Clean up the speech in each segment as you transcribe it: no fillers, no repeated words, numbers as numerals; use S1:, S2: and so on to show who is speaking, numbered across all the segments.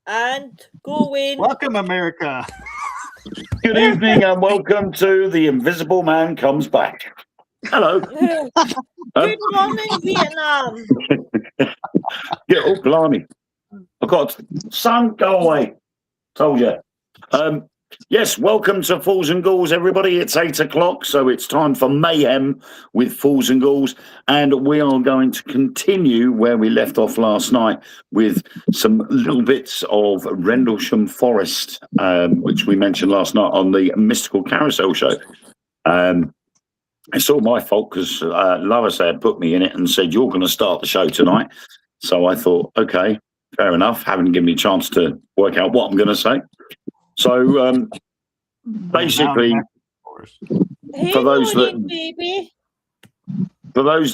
S1: and going.
S2: Welcome, America.
S3: Good evening and welcome to The Invisible Man Comes Back. Hello.
S1: Good morning, Vietnam.
S3: Yeah, oh, blimey. I've got son, go away. Told you. Yes, welcome to Fools and Ghouls, everybody. It's 8 o'clock, so it's time for mayhem with Fools and Ghouls. And we are going to continue where we left off last night with some little bits of Rendlesham Forest, which we mentioned last night on the Mystical Carousel show. It's all my fault because Lois had put me in it and said, you're going to start the show tonight. So I thought, okay, fair enough. Haven't given me a chance to work out what I'm going to say. So basically, for those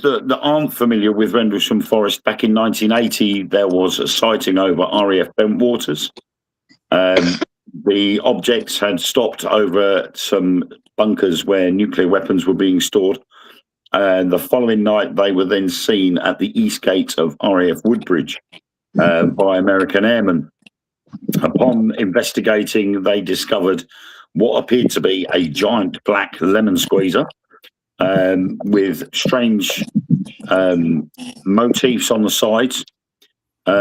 S3: that aren't familiar with Rendlesham Forest, back in 1980, there was a sighting over RAF Bentwaters. The objects had stopped over some bunkers where nuclear weapons were being stored. And the following night, they were then seen at the east gate of RAF Woodbridge by American airmen. Upon investigating, they discovered what appeared to be a giant black lemon squeezer with strange motifs on the sides,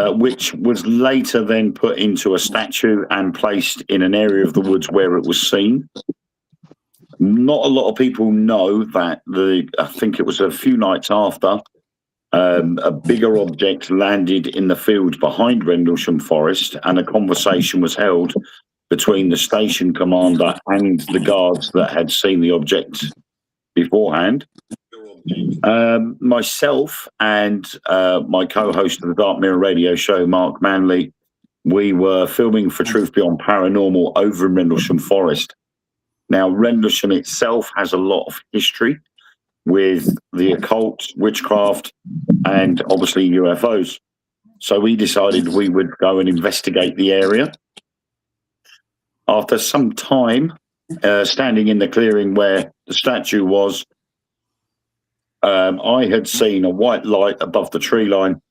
S3: which was later then put into a statue and placed in an area of the woods where it was seen. Not a lot of people know that I think it was a few nights after, a bigger object landed in the field behind Rendlesham Forest, and a conversation was held between the station commander and the guards that had seen the object beforehand. Myself and my co-host of the Dark Mirror radio show, Mark Manley, we were filming for Truth Beyond Paranormal over in Rendlesham Forest. Now, Rendlesham itself has a lot of history with the occult, witchcraft, and obviously UFOs. So we decided we would go and investigate the area. After some time, standing in the clearing where the statue was, I had seen a white light above the tree line,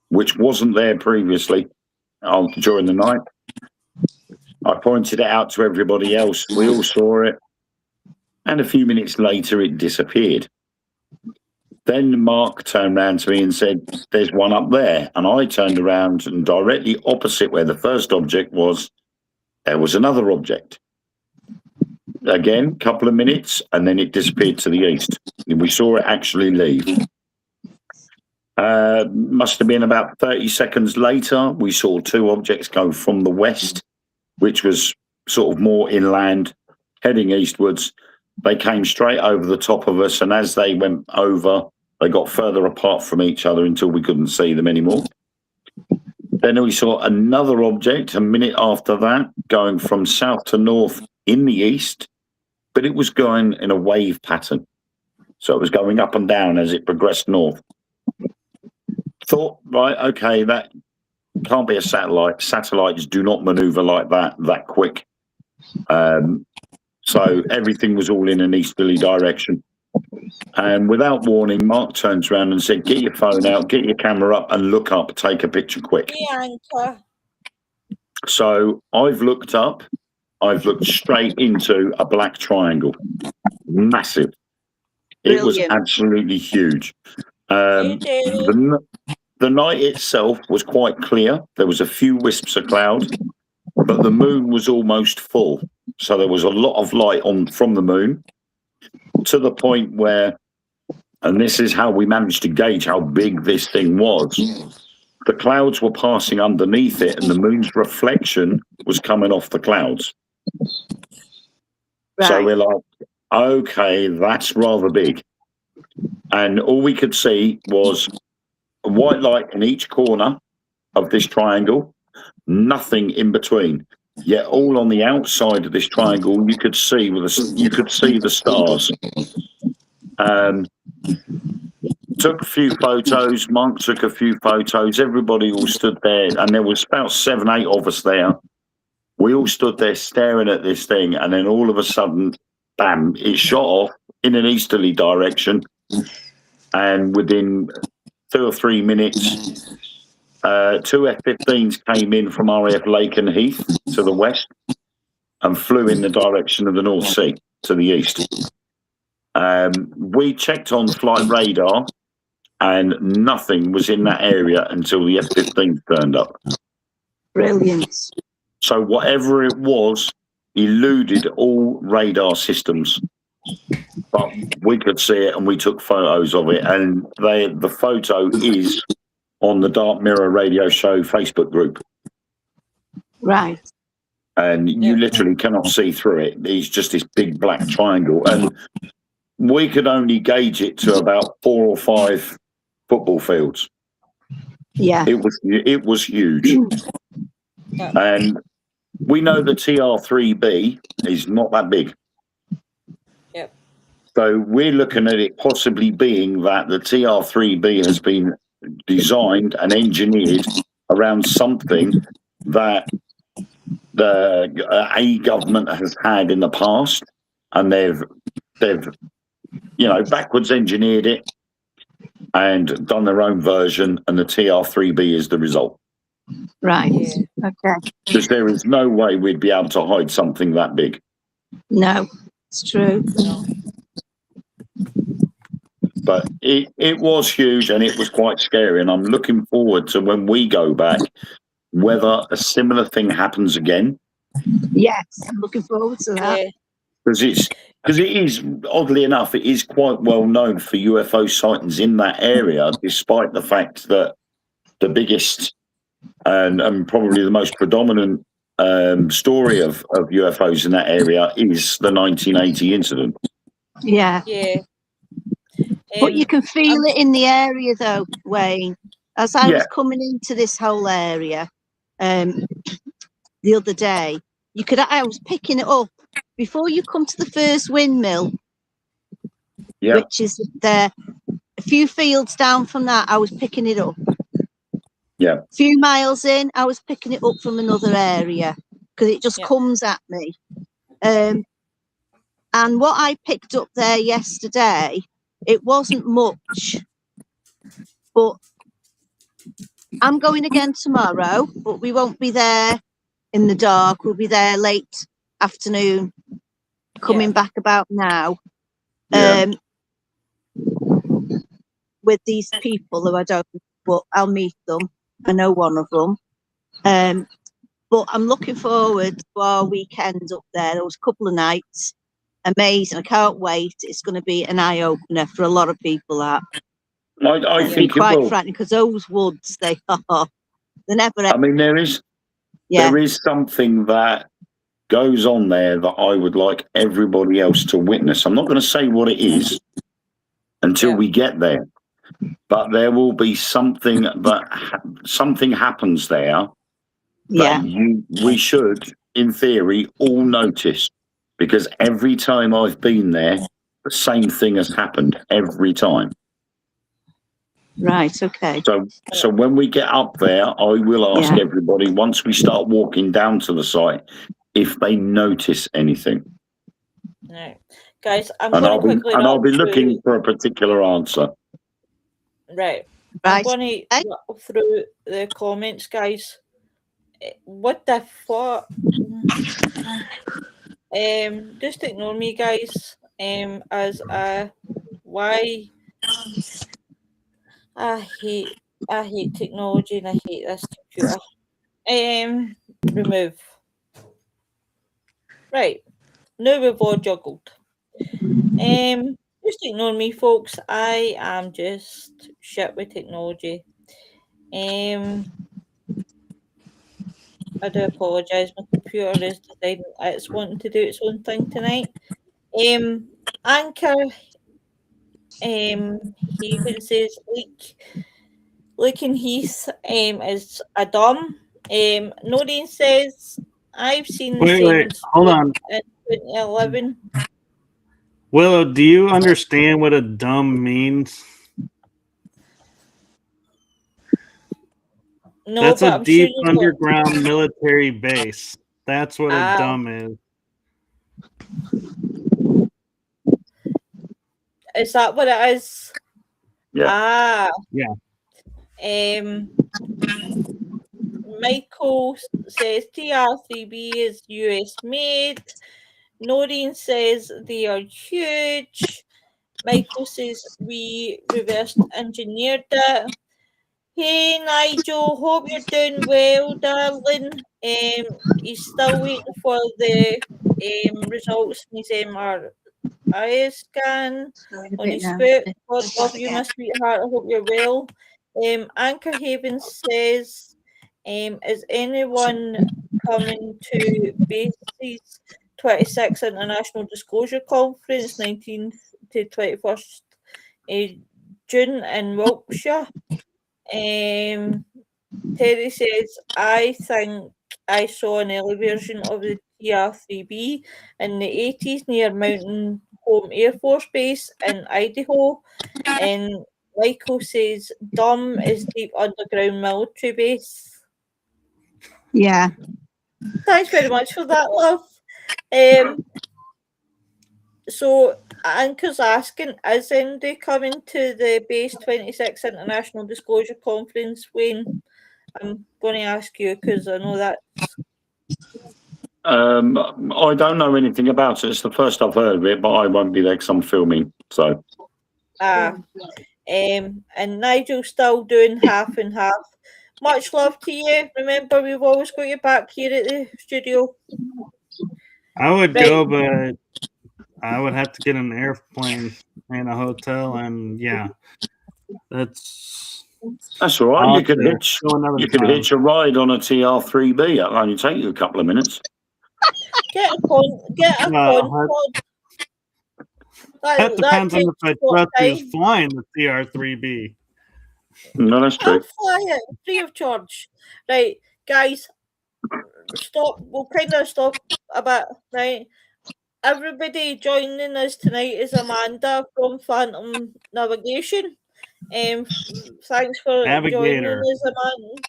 S3: which wasn't there previously during the night. I pointed it out to everybody else. We all saw it. And a few minutes later, it disappeared. Then Mark turned around to me and said, there's one up there. And I turned around, and directly opposite where the first object was, there was another object. Again, a couple of minutes, and then it disappeared to the east. We saw it actually leave. Must have been about 30 seconds later, we saw two objects go from the west, which was sort of more inland, heading eastwards. They came straight over the top of us, and as they went over, they got further apart from each other until we couldn't see them anymore. Then we saw another object a minute after that, going from south to north in the east, but it was going in a wave pattern. So it was going up and down as it progressed north. Thought, right, okay, that can't be a satellite. Satellites do not maneuver like that quick. So everything was all in an easterly direction. And without warning, Mark turns around and said, get your phone out, get your camera up and look up, take a picture quick. So I've looked up, I've looked straight into a black triangle. Massive. It was absolutely huge. The night itself was quite clear. There was a few wisps of cloud, but the moon was almost full. So there was a lot of light from the moon, to the point where, and this is how we managed to gauge how big this thing was, the clouds were passing underneath it and the moon's reflection was coming off the clouds. Right. So we're like, okay, that's rather big. And all we could see was a white light in each corner of this triangle, nothing in between. Yet all on the outside of this triangle, you could see the stars. Took a few photos. Mark took a few photos. Everybody all stood there, and there was about 7, 8 of us there. We all stood there staring at this thing, and then all of a sudden, bam! It shot off in an easterly direction, and within 2 or 3 minutes, two F-15s came in from RAF Laken Heath to the west and flew in the direction of the North Sea to the east. We checked on flight radar and nothing was in that area until the F-15 turned up.
S2: Brilliant.
S3: So whatever it was eluded all radar systems. But we could see it and we took photos of it. And the photo is on the Dark Mirror Radio Show Facebook group.
S2: Right.
S3: And you literally cannot see through it. It's just this big black triangle. And we could only gauge it to about 4 or 5 football fields.
S2: Yeah.
S3: It was huge. And we know the TR-3B is not that big.
S1: Yep.
S3: So we're looking at it possibly being that the TR-3B has been designed and engineered around something that a government has had in the past, and they've backwards engineered it and done their own version, and the TR-3B is the result.
S2: Right. Okay.
S3: Because there is no way we'd be able to hide something that big.
S2: No, it's true.
S3: But it was huge and it was quite scary. And I'm looking forward to when we go back, whether a similar thing happens again.
S2: Yes, I'm looking forward to that.
S3: Because it is, oddly enough, it is quite well known for UFO sightings in that area, despite the fact that the biggest and probably the most predominant story of UFOs in that area is the 1980 incident.
S2: Yeah.
S1: Yeah.
S2: But you can feel it in the area, though, Wayne. As I was coming into this whole area the other day, I was picking it up before you come to the first windmill, which is there. A few fields down from that, I was picking it up.
S3: Yeah.
S2: A few miles in, I was picking it up from another area because it just comes at me. And what I picked up there yesterday, it wasn't much, but I'm going again tomorrow, but we won't be there in the dark. We'll be there late afternoon, coming back about now, with these people who I don't, but I'll meet them. I know one of them. But I'm looking forward to our weekend up there. There was a couple of nights. Amazing. I can't wait. It's going to be an eye-opener for a lot of people. That
S3: I think
S2: quite
S3: it will.
S2: frightening because those woods, they're never.
S3: I mean, there is something that goes on there that I would like everybody else to witness. I'm not going to say what it is until we get there, but there will be something something happens there that we should, in theory, all notice. Because every time I've been there, the same thing has happened every time.
S2: Right, okay.
S3: So when we get up there, I will ask everybody, once we start walking down to the site, if they notice anything.
S1: Right. Guys,
S3: I'll be looking for a particular answer.
S1: Right. I'm going to go through the comments, guys. What the fuck? Just ignore me, guys. As why I hate technology and I hate this computer. Remove. Right. Now we've all juggled. Just ignore me, folks. I am just shit with technology. I do apologise. My computer is deciding it's wanting to do its own thing tonight. Anchor, he even says Laken Heath is a dumb. Noreen says I've seen the same
S4: hold on.
S1: in 2011.
S4: Willow, do you understand what a dumb means?
S1: No,
S4: that's
S1: but
S4: a
S1: I'm
S4: deep
S1: sure
S4: underground military base. That's what a dumb is.
S1: Is that what it is?
S3: Yeah.
S4: Yeah.
S1: Michael says TR3B is US made. Noreen says they are huge. Michael says we reversed engineered it. Hey Nigel, hope you're doing well, darling. He's still waiting for the results from his MRI scan on his foot. God love you, my sweetheart. I hope you're well. Anchor Haven says, is anyone coming to Bases 26 International Disclosure Conference, 19th to 21st June in Wiltshire? Terry says, I think I saw an early version of the TR3B in the 80s near Mountain Home Air Force Base in Idaho. And Michael says, Dum is deep underground military base.
S2: Yeah.
S1: Thanks very much for that, love. So Anchor's asking, is anybody coming to the Base 26 International Disclosure Conference, Wayne? I'm going to ask you because I know that's...
S3: I don't know anything about it. It's the first I've heard of it, but I won't be there because I'm filming. So.
S1: And Nigel's still doing half and half. Much love to you. Remember, we've always got you back here at the studio.
S4: I would go, but I would have to get an airplane and a hotel, and yeah, that's
S3: all right. You could hitch a ride on a TR3B. It'll only take you a couple of minutes.
S1: Get a pod.
S4: That depends on if I trust who's flying the TR3B.
S3: No, that's true.
S1: I'll fly it free of charge. Right, guys, stop. We'll kind of stop a bit, right? Everybody joining us tonight is Amanda from Phantom Navigation. Thanks for joining us, Amanda.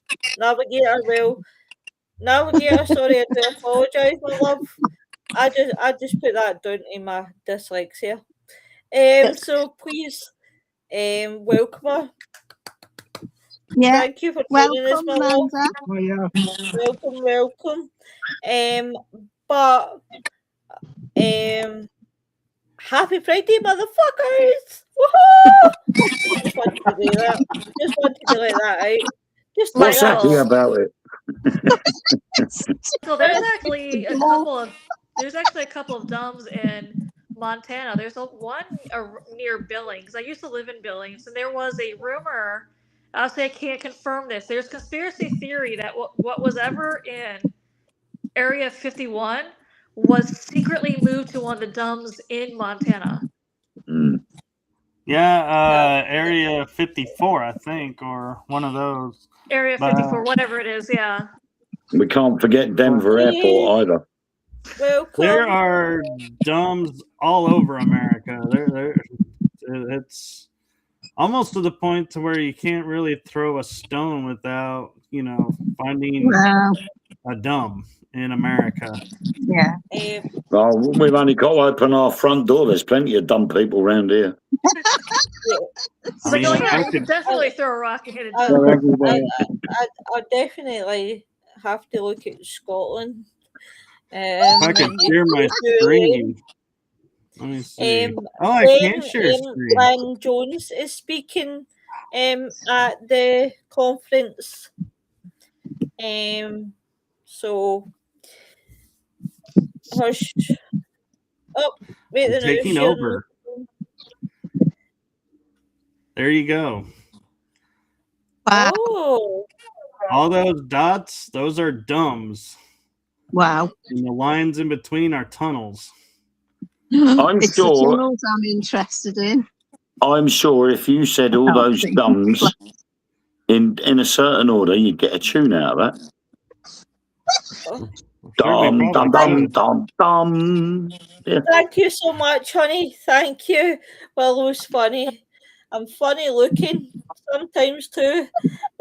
S1: Navigator, sorry, I do apologise, my love. I just put that down to my dyslexia. So please, welcome her.
S2: Yeah.
S1: Thank you for joining us, my love.
S2: Oh, yeah.
S1: Welcome. But happy Friday, motherfuckers! Woohoo! Just wanted to do that. Just wanted to let that out. Just
S3: what's happy about it?
S5: So there's actually a couple of dumbs in Montana. There's one near Billings. I used to live in Billings, and there was a rumor. I'll say I can't confirm this. There's conspiracy theory that what was ever in Area 51 was secretly moved to one of the dumbs in Montana.
S4: Yeah, Area 54, I think, or one of those.
S5: Area 54, whatever it is, yeah.
S3: We can't forget Denver Airport either.
S1: Welcome.
S4: There are dumbs all over America. It's almost to the point to where you can't really throw a stone without, finding a dumb in America.
S2: Yeah.
S3: Well, we've only got to open our front door. There's plenty of dumb people around here.
S5: I could definitely throw a rock and hit a dumb.
S1: I definitely have to look at Scotland.
S4: If I can share my screen. Let me see. I can't share screen.
S1: Glenn Jones is speaking at the conference. So hush. Oh, wait,
S4: they're taking over. There you go.
S2: Wow.
S1: Oh.
S4: All those dots, those are dumbs.
S2: Wow.
S4: And the lines in between are tunnels.
S2: It's the tunnels I'm interested in.
S3: I'm sure if you said all those dumbs in a certain order, you'd get a tune out of that. Dum, dum, dum, dum, dum. Yeah.
S1: Thank you so much, honey. Thank you. Willow's funny. I'm funny looking sometimes too.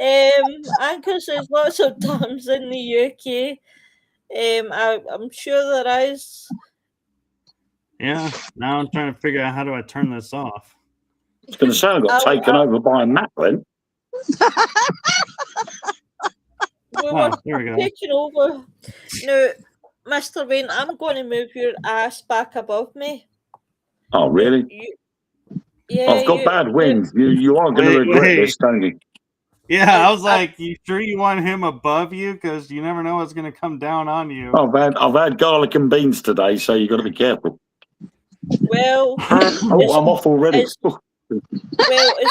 S1: Anchor says lots of dumbs in the UK. I'm sure there is.
S4: Yeah, now I'm trying to figure out how do I turn this off.
S3: I was going to say I got taken over by a Macklin.
S4: there we go.
S1: taking over. Now, Mr. Wayne, I'm going to move your ass back above me.
S3: Oh, really?
S1: Yeah,
S3: I've got bad wind. You are going to regret this, don't you?
S4: Yeah, I was like, you sure you want him above you? Because you never know what's going to come down on you.
S3: I've had garlic and beans today, so you've got to be careful.
S1: Well,
S3: I'm off already.
S1: Well, as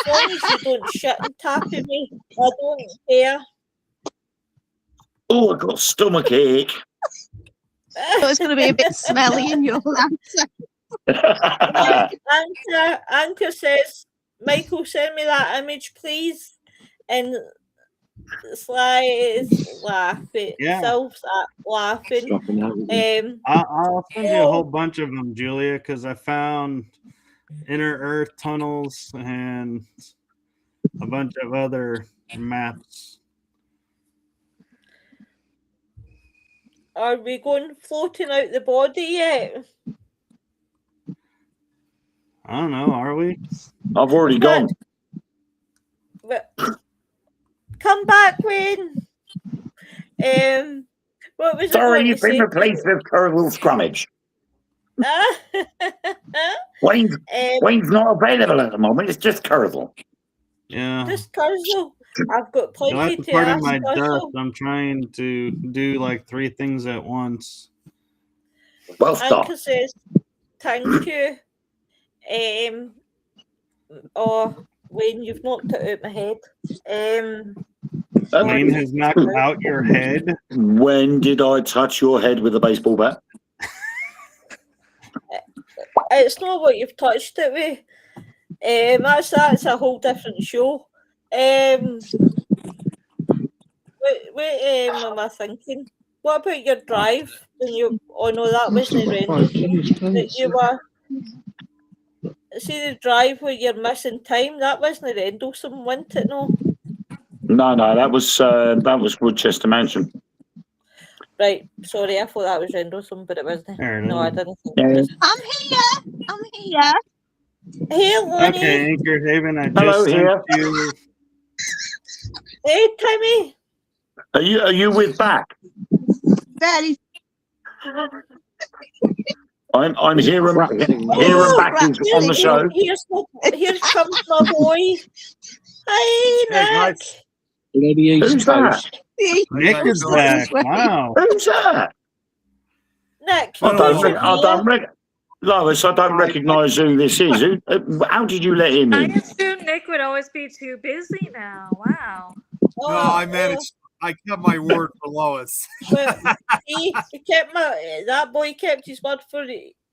S1: long as you don't shit and tap at me, I don't care.
S3: Oh, I got a stomach ache.
S2: So it's going to be a bit smelly in your answer.
S1: Anchor says, Michael, send me that image, please. And Sly is laughing.
S4: Yeah.
S1: Self's laughing.
S4: I'll send you a whole bunch of them, Julia, because I found inner Earth tunnels and a bunch of other maps.
S1: Are we going floating out the body yet?
S4: I don't know. Are we?
S3: I've already gone.
S1: Come back, Wayne. What was
S3: Sorry, you've been replaced with Curl Scrummage. Wayne's not available at the moment. It's just Curl.
S4: Yeah.
S1: Just Curl. I've got plenty to
S4: part
S1: ask.
S4: of my dust. I'm trying to do like 3 things at once.
S3: Well, stop.
S1: Anka says, thank you. Wayne, you've knocked it out my head.
S4: Wayne has knocked out your head.
S3: When did I touch your head with a baseball bat?
S1: It's not what you've touched it with. That's a whole different show. What am I thinking? What about your drive? When you? Oh no, that wasn't random. You were. See the drive where you're missing time. That wasn't Rendlesham, wasn't it? No.
S3: No, that was Woodchester Mansion.
S1: Right. Sorry, I thought that was Rendlesham, but it wasn't. No, I didn't think
S2: it was. I'm here.
S1: Hey, Lonnie.
S4: Okay, Anchor Haven. I
S3: Hello,
S4: just
S3: here.
S4: sent you.
S1: Hey, Timmy.
S3: Are you with back?
S2: Daddy.
S3: I'm here and back on the show.
S1: Here comes my boy. Hi, Nick.
S3: Who's that?
S4: Nick is back. Wow.
S3: Who's that?
S1: Nick.
S3: Lois, I don't recognise who this is. How did you let him
S5: I
S3: in?
S5: assumed Nick would always be too busy now. Wow.
S6: No, I managed. I kept my word for Lois.
S1: Well, he kept that boy kept his word for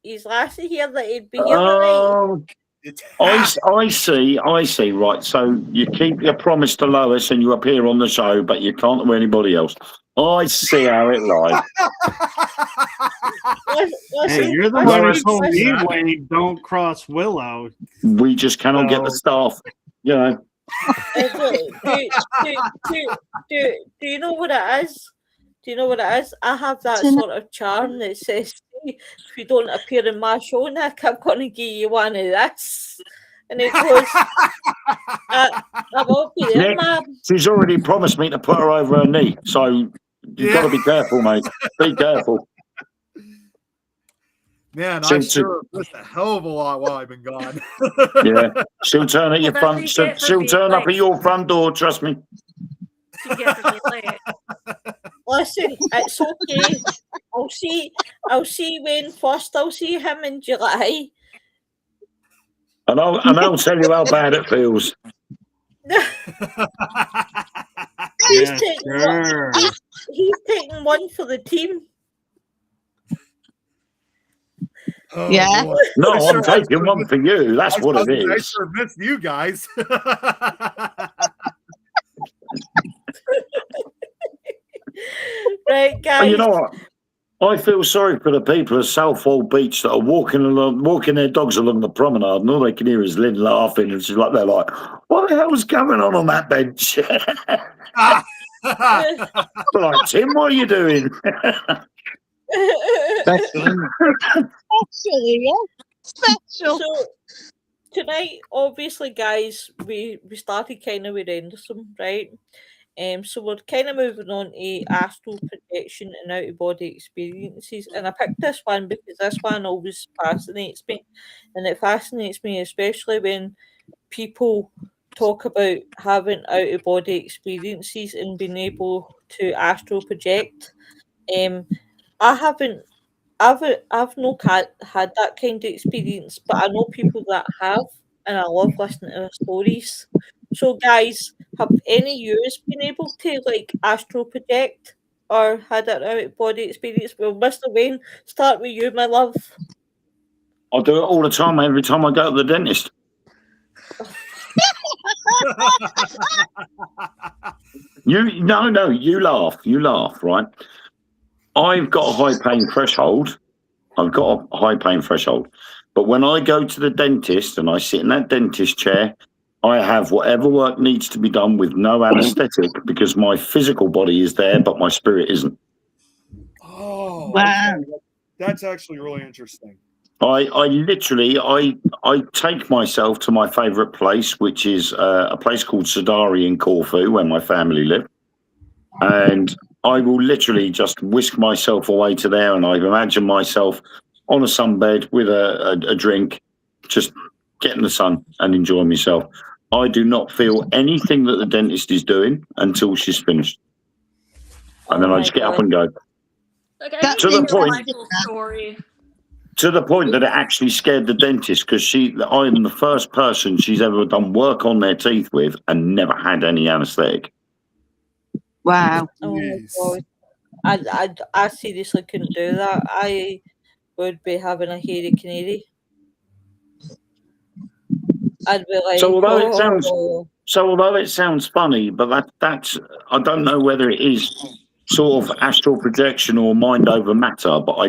S1: his lassie here that he'd be here tonight.
S3: I see. Right, so you keep your promise to Lois and you appear on the show, but you can't to anybody else. I see how it lies.
S4: Hey, you're the one who told me when you don't cross Willow.
S3: We just cannot get the staff, you know.
S1: Do you know what it is? Do you know what it is? I have that sort of charm that says, if you don't appear in my show, Nick, I'm going to give you one of this. And it goes, I won't be there,
S3: Nick,
S1: Mum.
S3: she's already promised me to put her over her knee, so you've got to be careful, mate. Be careful.
S6: Man, I sure missed a hell of a lot while I've been gone.
S3: Yeah, she'll turn at your front. She'll turn up at your front door. Trust me.
S1: Listen, it's okay. I'll see Wayne first. I'll see him in July.
S3: And I'll tell you how bad it feels.
S1: He's taking one for the team.
S6: Oh,
S2: yeah.
S6: boy.
S3: No, I'm taking one for you. That's what it is.
S6: I sure missed you guys.
S1: Right, guys.
S3: And you know what? I feel sorry for the people of Southwold Beach that are walking their dogs along the promenade, and all they can hear is Lynn laughing, and she's like, they're like, "What the hell's going on that bench?" Like, Tim, what are you doing?
S2: Special.
S1: So tonight, obviously, guys, we started kind of with Rendlesham, right? So we're kind of moving on to astral projection and out of body experiences, and I picked this one because this one always fascinates me, and it fascinates me especially when people talk about having out of body experiences and being able to astral project. I haven't. I've no had that kind of experience, but I know people that have, and I love listening to their stories. So, guys, have any of yous been able to like astral project or had an out of body experience? Well, Mr. Wayne, start with you, my love.
S3: I do it all the time. Every time I go to the dentist. You laugh, right? I've got a high pain threshold. But when I go to the dentist and I sit in that dentist chair, I have whatever work needs to be done with no anesthetic because my physical body is there, but my spirit isn't.
S6: Oh,
S2: Wow.
S6: okay. That's actually really interesting.
S3: I literally take myself to my favourite place, which is a place called Sadari in Corfu, where my family live, and I will literally just whisk myself away to there, and I imagine myself on a sunbed with a drink, just getting the sun and enjoying myself. I do not feel anything that the dentist is doing until she's finished, and then I just get up and go.
S5: Okay,
S2: That's
S3: To the point.
S5: Michael's story.
S3: To the point that it actually scared the dentist because I am the first person she's ever done work on their teeth with and never had any anaesthetic.
S2: Wow.
S1: Oh my
S6: Jeez.
S1: God. I seriously couldn't do that. I would be having a hairy canary. I'd be like,
S3: So although it
S1: oh,
S3: sounds funny, but that's I don't know whether it is sort of astral projection or mind over matter, but I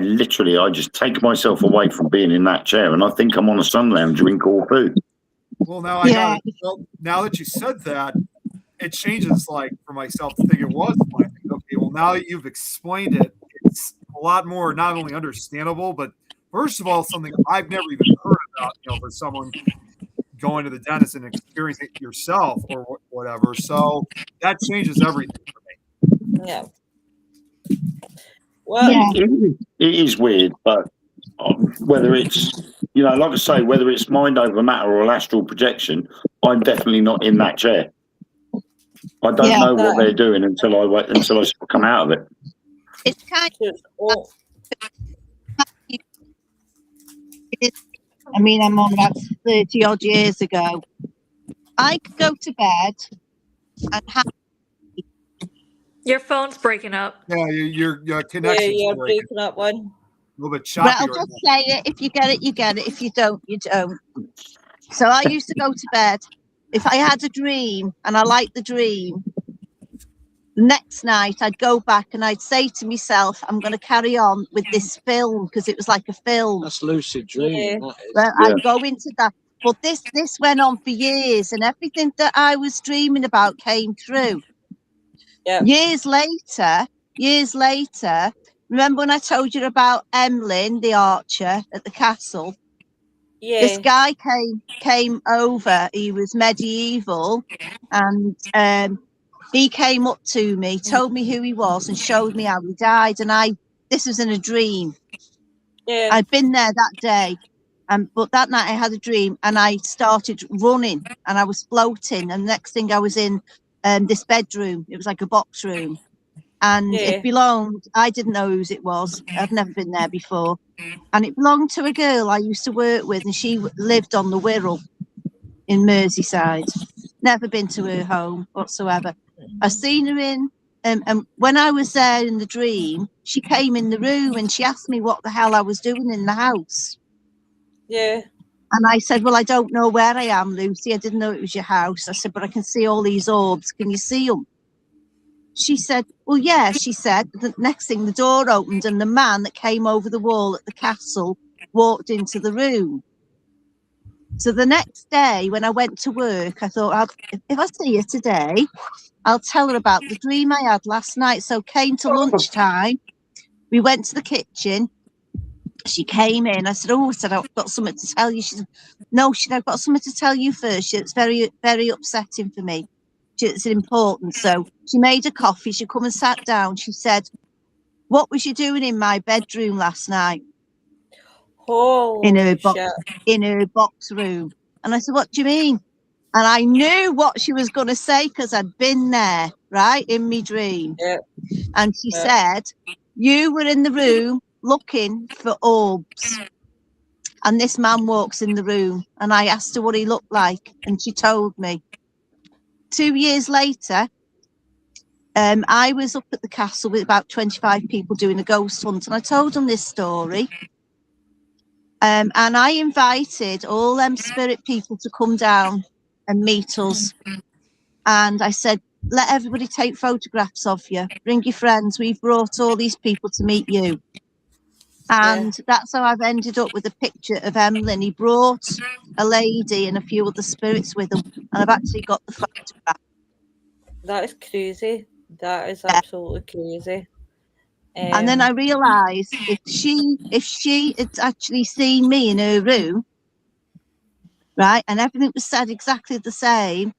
S3: just take myself away from being in that chair and I think I'm on a sun lounger in Corfu.
S6: Well, now that you said that, it changes like for myself to think it was funny. Okay, well now that you've explained it, it's a lot more not only understandable, but first of all, something I've never even heard about, for someone going to the dentist and experiencing it yourself or whatever. So that changes everything for me.
S1: yeah. Well,
S3: It is weird, but whether it's like I say, whether it's mind over matter or astral projection, I'm definitely not in that chair. I don't know what they're doing until I come out of it.
S2: It's kind
S1: oh,
S2: I mean, I'm on about 30 odd years ago. I could go to bed and have.
S5: Your phone's breaking up.
S6: Yeah, your
S1: yeah,
S6: connection's
S1: you're
S6: breaking.
S1: breaking up one.
S6: A little bit
S2: But
S6: choppy
S2: I'll
S6: right
S2: just
S6: now.
S2: say it. If you get it, you get it. If you don't, you don't. So I used to go to bed. If I had a dream and I liked the dream, the next night I'd go back and I'd say to myself, I'm going to carry on with this film because it was like a film.
S7: That's lucid dreaming.
S1: Yeah.
S2: Well, I'd go into that. But this went on for years and everything that I was dreaming about came true.
S1: Yeah.
S2: Years later, remember when I told you about Emlyn, the archer at the castle?
S1: Yeah.
S2: This guy came over. He was medieval, and he came up to me, told me who he was, and showed me how he died. And this was in a dream.
S1: Yeah.
S2: I'd been there that day, but that night I had a dream, and I started running, and I was floating. And the next thing I was in this bedroom. It was like a box room, and it belonged. I didn't know whose it was. I'd never been there before. And it belonged to a girl I used to work with, and she lived on the Wirral in Merseyside. Never been to her home whatsoever. I seen her in, and when I was there in the dream, she came in the room and she asked me what the hell I was doing in the house.
S1: Yeah.
S2: And I said, well, I don't know where I am, Lucy. I didn't know it was your house. I said, but I can see all these orbs. Can you see them? She said, well, yeah, she said. The next thing, the door opened and the man that came over the wall at the castle walked into the room. So the next day when I went to work, I thought, if I see her today, I'll tell her about the dream I had last night. So came to lunchtime. We went to the kitchen. She came in. I said, I've got something to tell you. She said, no, I've got something to tell you first. It's very, very upsetting for me. It's important. So she made a coffee. She come and sat down. She said, "What was you doing in my bedroom last night?" In her box room. And I said, "What do you mean?" And I knew what she was going to say because I'd been there, right, in my dream.
S1: Yeah.
S2: And she said, "You were in the room looking for orbs. And this man walks in the room." And I asked her what he looked like. And she told me. 2 years later, I was up at the castle with about 25 people doing a ghost hunt. And I told them this story. And I invited all them spirit people to come down and meet us. And I said, "Let everybody take photographs of you. Bring your friends. We've brought all these people to meet you." And that's how I've ended up with a picture of Emlyn. He brought a lady and a few other spirits with him. And I've actually got the photograph.
S1: That is crazy. That is absolutely crazy.
S2: And then I realised if she had actually seen me in her room, right, and everything was said exactly the same,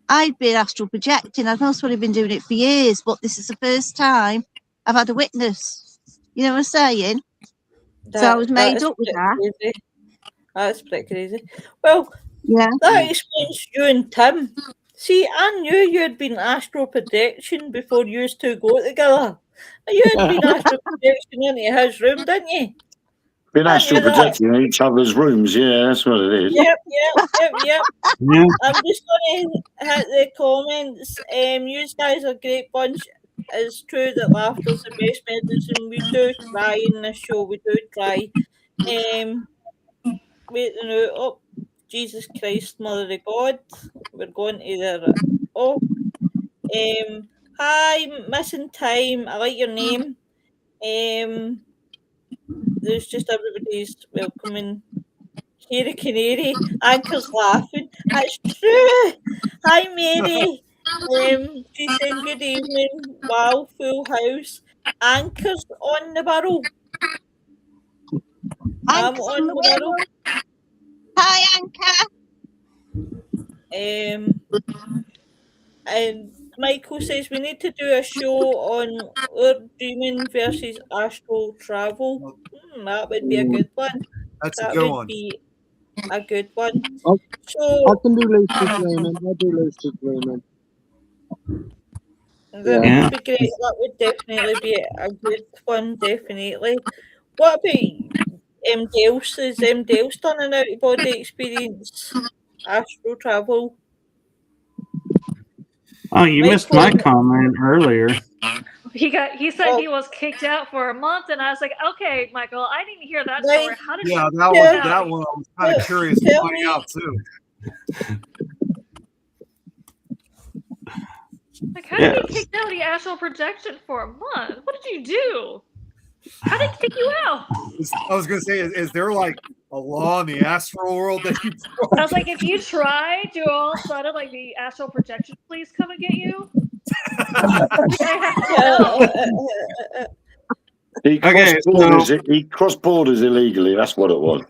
S2: I'd been astral projecting. I've also been doing it for years, but this is the first time I've had a witness. You know what I'm saying? So I was made up with that.
S1: Crazy. That's pretty crazy. Well,
S2: yeah,
S1: that explains you and Tim. See, I knew you had been astral projection before you two go together. You had been astral projection into his room, didn't you?
S3: Been astral projecting in each other's rooms. Yeah, that's what it is.
S1: Yep. I'm just going to hit the comments. You guys are a great bunch. It's true that laughter's the best medicine. We do try in this show. We do try. Wait a minute. Oh, Jesus Christ, Mother of God. We're going to there. Oh, hi, missing time. I like your name. There's just everybody's welcoming. Here a canary. Anchor's laughing. That's true. Hi, Mary. She's saying good evening. Wow, full house. Anchor's on the barrel. I'm on the barrel.
S2: Hi, Anchor.
S1: And Michael says we need to do a show on dreaming versus astral travel. That would be a good one.
S6: That's
S1: that
S6: a good
S1: would
S6: one.
S1: be a good one.
S7: I can do lucid dreaming. I do lucid dreaming.
S1: That would be great. That would definitely be a good one. Definitely. What about Dales? Has Dales done an out of body experience? Astral travel.
S4: Oh, you missed my comment earlier.
S5: He said he was kicked out for a month, and I was like, okay, Michael, I didn't hear that
S1: Right.
S5: story. How did
S6: Yeah,
S5: you
S6: that one I was kind of curious to find out too.
S5: Like, how did he kick out the astral projection for a month? What did you do? How did he kick you out?
S6: I was going to say, is there like a law in the astral world that you
S5: I was like, if you try, do all of a sudden, like, the astral projection police come and get you?
S3: He crossed borders illegally. That's what it was.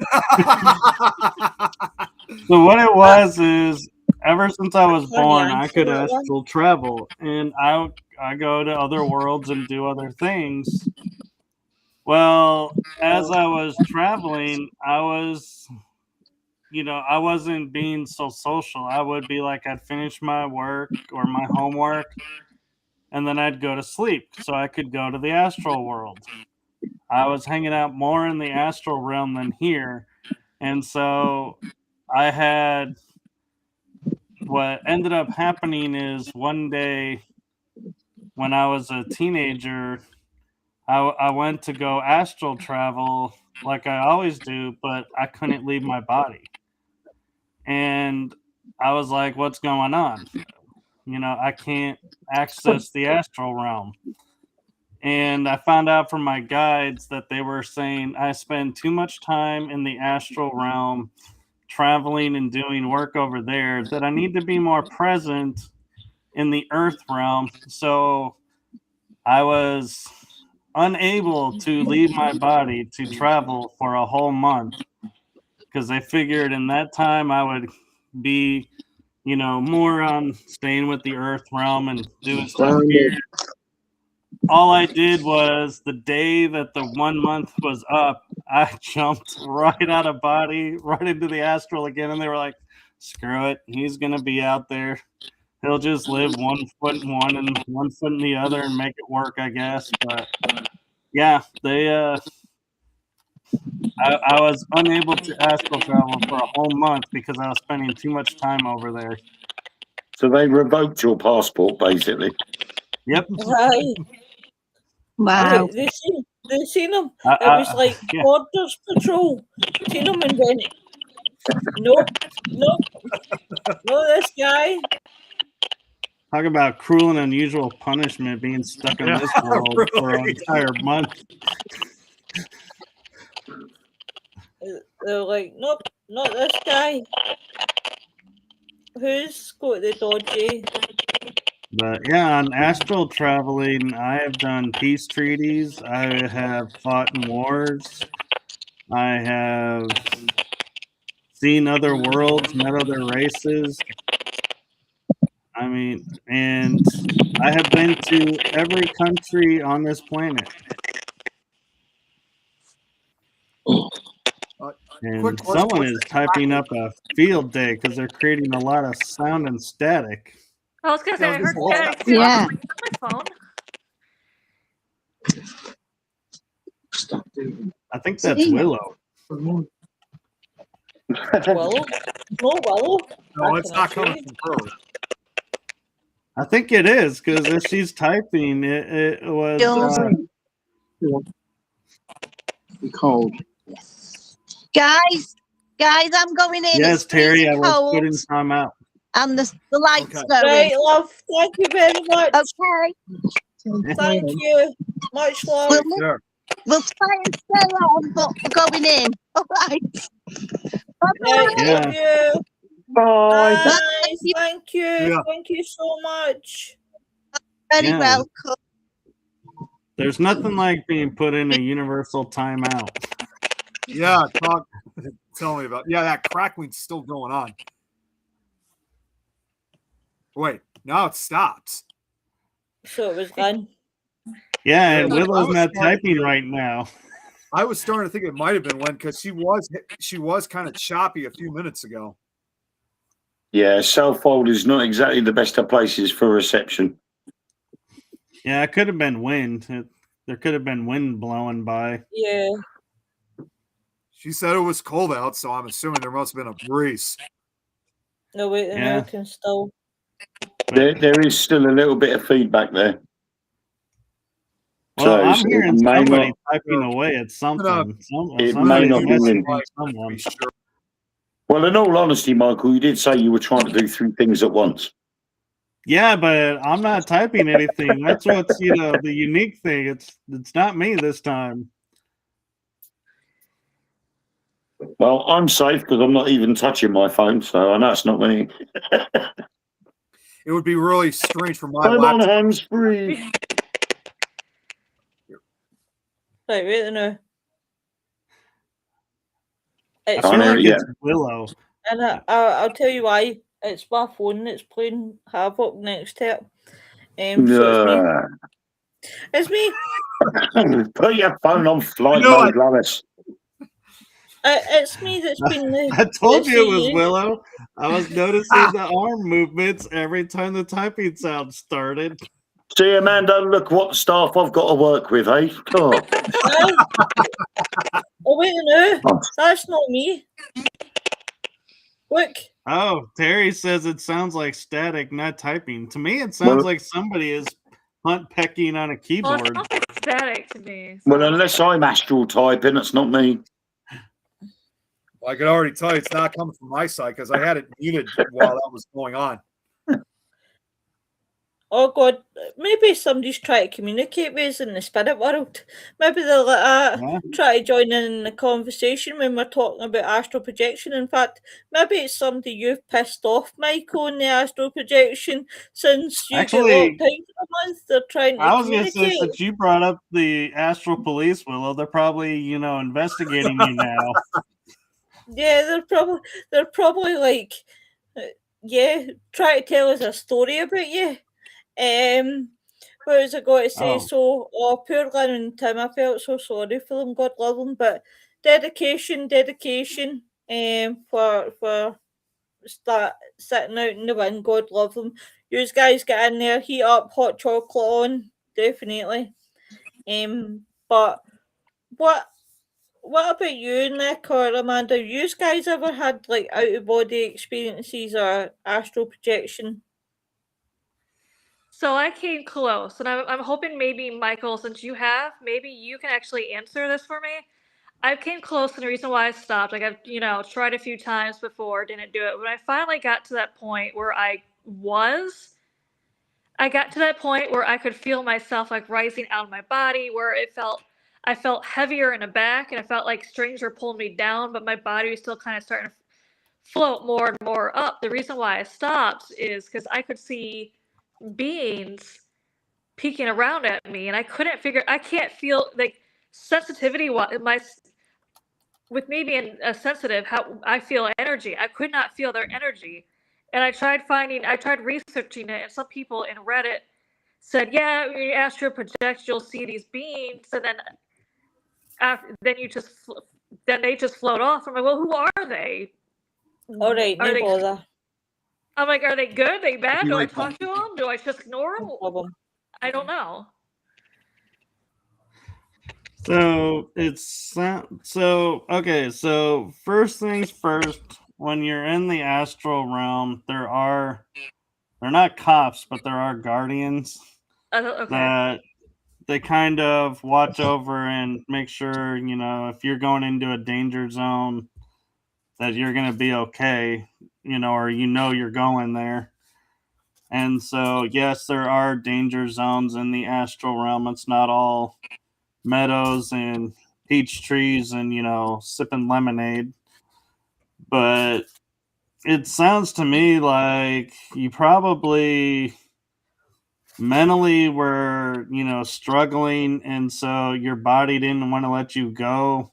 S4: So what it was is, ever since I was born, I could astral travel, and I go to other worlds and do other things. Well, as I was traveling, I wasn't being so social. I would be like, I'd finish my work or my homework, and then I'd go to sleep so I could go to the astral world. I was hanging out more in the astral realm than here. And so I had, what ended up happening is one day when I was a teenager, I went to go astral travel like I always do, but I couldn't leave my body. And I was like, what's going on? I can't access the astral realm. And I found out from my guides that they were saying I spend too much time in the astral realm traveling and doing work over there, that I need to be more present in the earth realm. So I was unable to leave my body to travel for a whole month, because they figured in that time I would be more on staying with the Earth realm and doing stuff here. All I did was the day that the 1 month was up, I jumped right out of body, right into the astral again, and they were like, "Screw it, he's gonna be out there. He'll just live 1 foot in one and 1 foot in the other and make it work, I guess." But yeah, they I was unable to astral travel for a whole month because I was spending too much time over there.
S3: So they revoked your passport, basically.
S4: Yep.
S1: Right.
S2: Wow.
S1: They seen him. It was like Borders Patrol. Seen him and went, nope, not this guy.
S4: Talk about cruel and unusual punishment being stuck in this world for an entire month.
S1: They're like, nope, not this guy. Who's got the dodgy?
S4: But yeah, on astral traveling, I have done peace treaties. I have fought in wars. I have seen other worlds, met other races. I mean, and I have been to every country on this planet. And someone is typing up a field day because they're creating a lot of sound and static.
S5: I was gonna say I heard static too.
S2: Yeah.
S5: My phone.
S4: I think that's Willow.
S1: Willow? No, Willow.
S6: No, it's not coming from her.
S4: I think it is because if she's typing, it was.
S7: Cold.
S2: Guys, I'm going in.
S4: Yes,
S2: It's
S4: Terry, I
S2: freezing
S4: was
S2: cold,
S4: putting time out.
S2: and the lights
S6: Okay.
S2: going.
S1: Right, love. Thank you very much.
S2: Okay.
S1: Thank you. Much love.
S6: Sure.
S2: We'll try and stay on, but we're going in. All right.
S1: Right,
S4: Yeah.
S1: love you.
S3: Bye.
S1: Bye. Thank you.
S6: Yeah.
S1: Thank you so much.
S2: Very
S4: Yeah.
S2: welcome.
S4: There's nothing like being put in a universal timeout.
S6: Yeah, tell me about. Yeah, that crackling's still going on. Wait, now it stops.
S1: So it was gone.
S4: Yeah, and
S6: Yeah,
S4: Willow's
S6: I was
S4: not
S6: starting
S4: typing
S6: to-
S4: right now.
S6: I was starting to think it might have been Len because she was kind of choppy a few minutes ago.
S3: Yeah, Southfold is not exactly the best of places for reception.
S4: Yeah, it could have been wind. There could have been wind blowing by.
S1: Yeah.
S6: She said it was cold out, so I'm assuming there must have been a breeze.
S1: No, wait, the
S4: Yeah.
S1: American still.
S3: There is still a little bit of feedback there.
S4: Well, I'm
S3: it
S4: hearing
S3: may
S4: somebody
S3: not-
S4: typing away at something.
S3: It may
S4: Somebody's
S3: not be
S4: messaging
S3: wind.
S4: someone.
S6: Sure.
S3: Well, in all honesty, Michael, you did say you were trying to do 3 things at once.
S4: Yeah, but I'm not typing anything. That's what's the unique thing. It's not me this time.
S3: Well, I'm safe because I'm not even touching my phone, so I know it's not me.
S6: It would be really strange for my
S3: I'm on
S6: laptop.
S3: hands free.
S1: Right, wait now.
S4: I
S1: It's
S4: feel
S3: know,
S4: like
S3: yeah.
S4: it's Willow.
S1: and I'll tell you why. It's my phone that's playing havoc next to it. So it's me.
S3: Put your phone on flight
S6: You know
S3: mode, Lois.
S1: It's me that's been the.
S4: I told you it was
S1: CEO.
S4: Willow. I was noticing the arm movements every time the typing sound started.
S3: See, Amanda, look what staff I've got to work with, eh? Oh.
S1: Aye. Oh, wait a minute. That's not me. Look.
S4: Oh, Terry says it sounds like static, not typing. To me, it sounds like somebody is hunt pecking on a
S5: Well,
S4: keyboard.
S5: it sounds like static to me.
S3: Well, unless I'm astral typing, it's not me.
S6: Well, I could already tell you it's not coming from my side because I had it muted while that was going on.
S1: Oh God, maybe somebody's trying to communicate with us in the spirit world. Maybe they'll try to join in the conversation when we're talking about astral projection. In fact, maybe it's somebody you've pissed off, Michael, in the astral projection since you
S4: Actually,
S1: get locked out for a month. They're trying to
S4: I was going to
S1: communicate.
S4: say, since you brought up the astral police, Willow, they're probably, investigating you now.
S1: Yeah, they're probably like, try to tell us a story about you. What was I going to say? So, poor Glenn and Tim, I felt so sorry for them. God love them, but dedication, for start sitting out in the wind. God love them. You guys get in there, heat up, hot chocolate on, definitely. But what about you, Nick or Amanda? You guys ever had like out of body experiences or astral projection?
S5: So I came close, and I'm hoping maybe Michael, since you have, maybe you can actually answer this for me. I came close, and the reason why I stopped, like I've tried a few times before, didn't do it. When I finally got to that point where I got to that point where I could feel myself like rising out of my body, where I felt heavier in the back, and I felt like strings were pulling me down, but my body was still kind of starting to float more and more up. The reason why I stopped is because I could see beings peeking around at me, and I can't feel like sensitivity. With me being sensitive, how I feel energy, I could not feel their energy. And I tried researching it, and some people in Reddit said, yeah, when you astral project, you'll see these beings, and then then they just float off. I'm like, well, who are they?
S1: All right,
S5: Are
S1: no
S5: they?
S1: bother.
S5: I'm like, are they good? Are they bad? Do I
S6: Like,
S5: talk to them? Do I just ignore them?
S1: No problem.
S5: I don't know.
S4: So okay. So first things first, when you're in the astral realm, they're not cops, but there are guardians
S5: Okay.
S4: that they kind of watch over and make sure, if you're going into a danger zone, that you're going to be okay, or you're going there. And so, yes, there are danger zones in the astral realm. It's not all meadows and peach trees and, sipping lemonade. But it sounds to me like you probably mentally were, struggling. And so your body didn't want to let you go.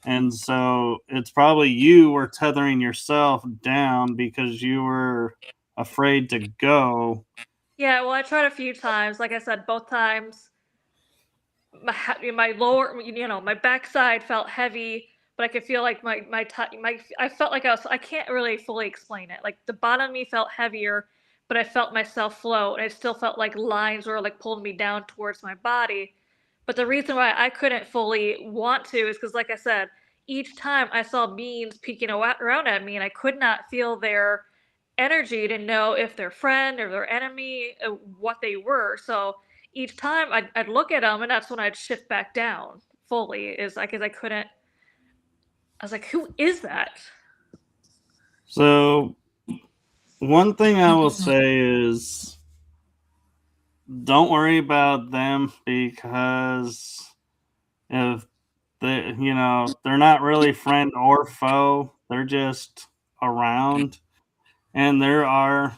S4: And so it's probably you were tethering yourself down because you were afraid to go.
S5: Yeah, well, I tried a few times. Like I said, both times, my lower, my backside felt heavy, but I could feel like I felt like I can't really fully explain it. Like the bottom of me felt heavier, but I felt myself float, and it still felt like lines were like pulling me down towards my body. But the reason why I couldn't fully want to is because, like I said, each time I saw beings peeking around at me, and I could not feel their energy to know if they're friend or their enemy, what they were. So each time I'd look at them, and that's when I'd shift back down fully. Is like, because I couldn't. I was like, who is that?
S4: So one thing I will say is don't worry about them, because if they're not really friend or foe, they're just around. And there are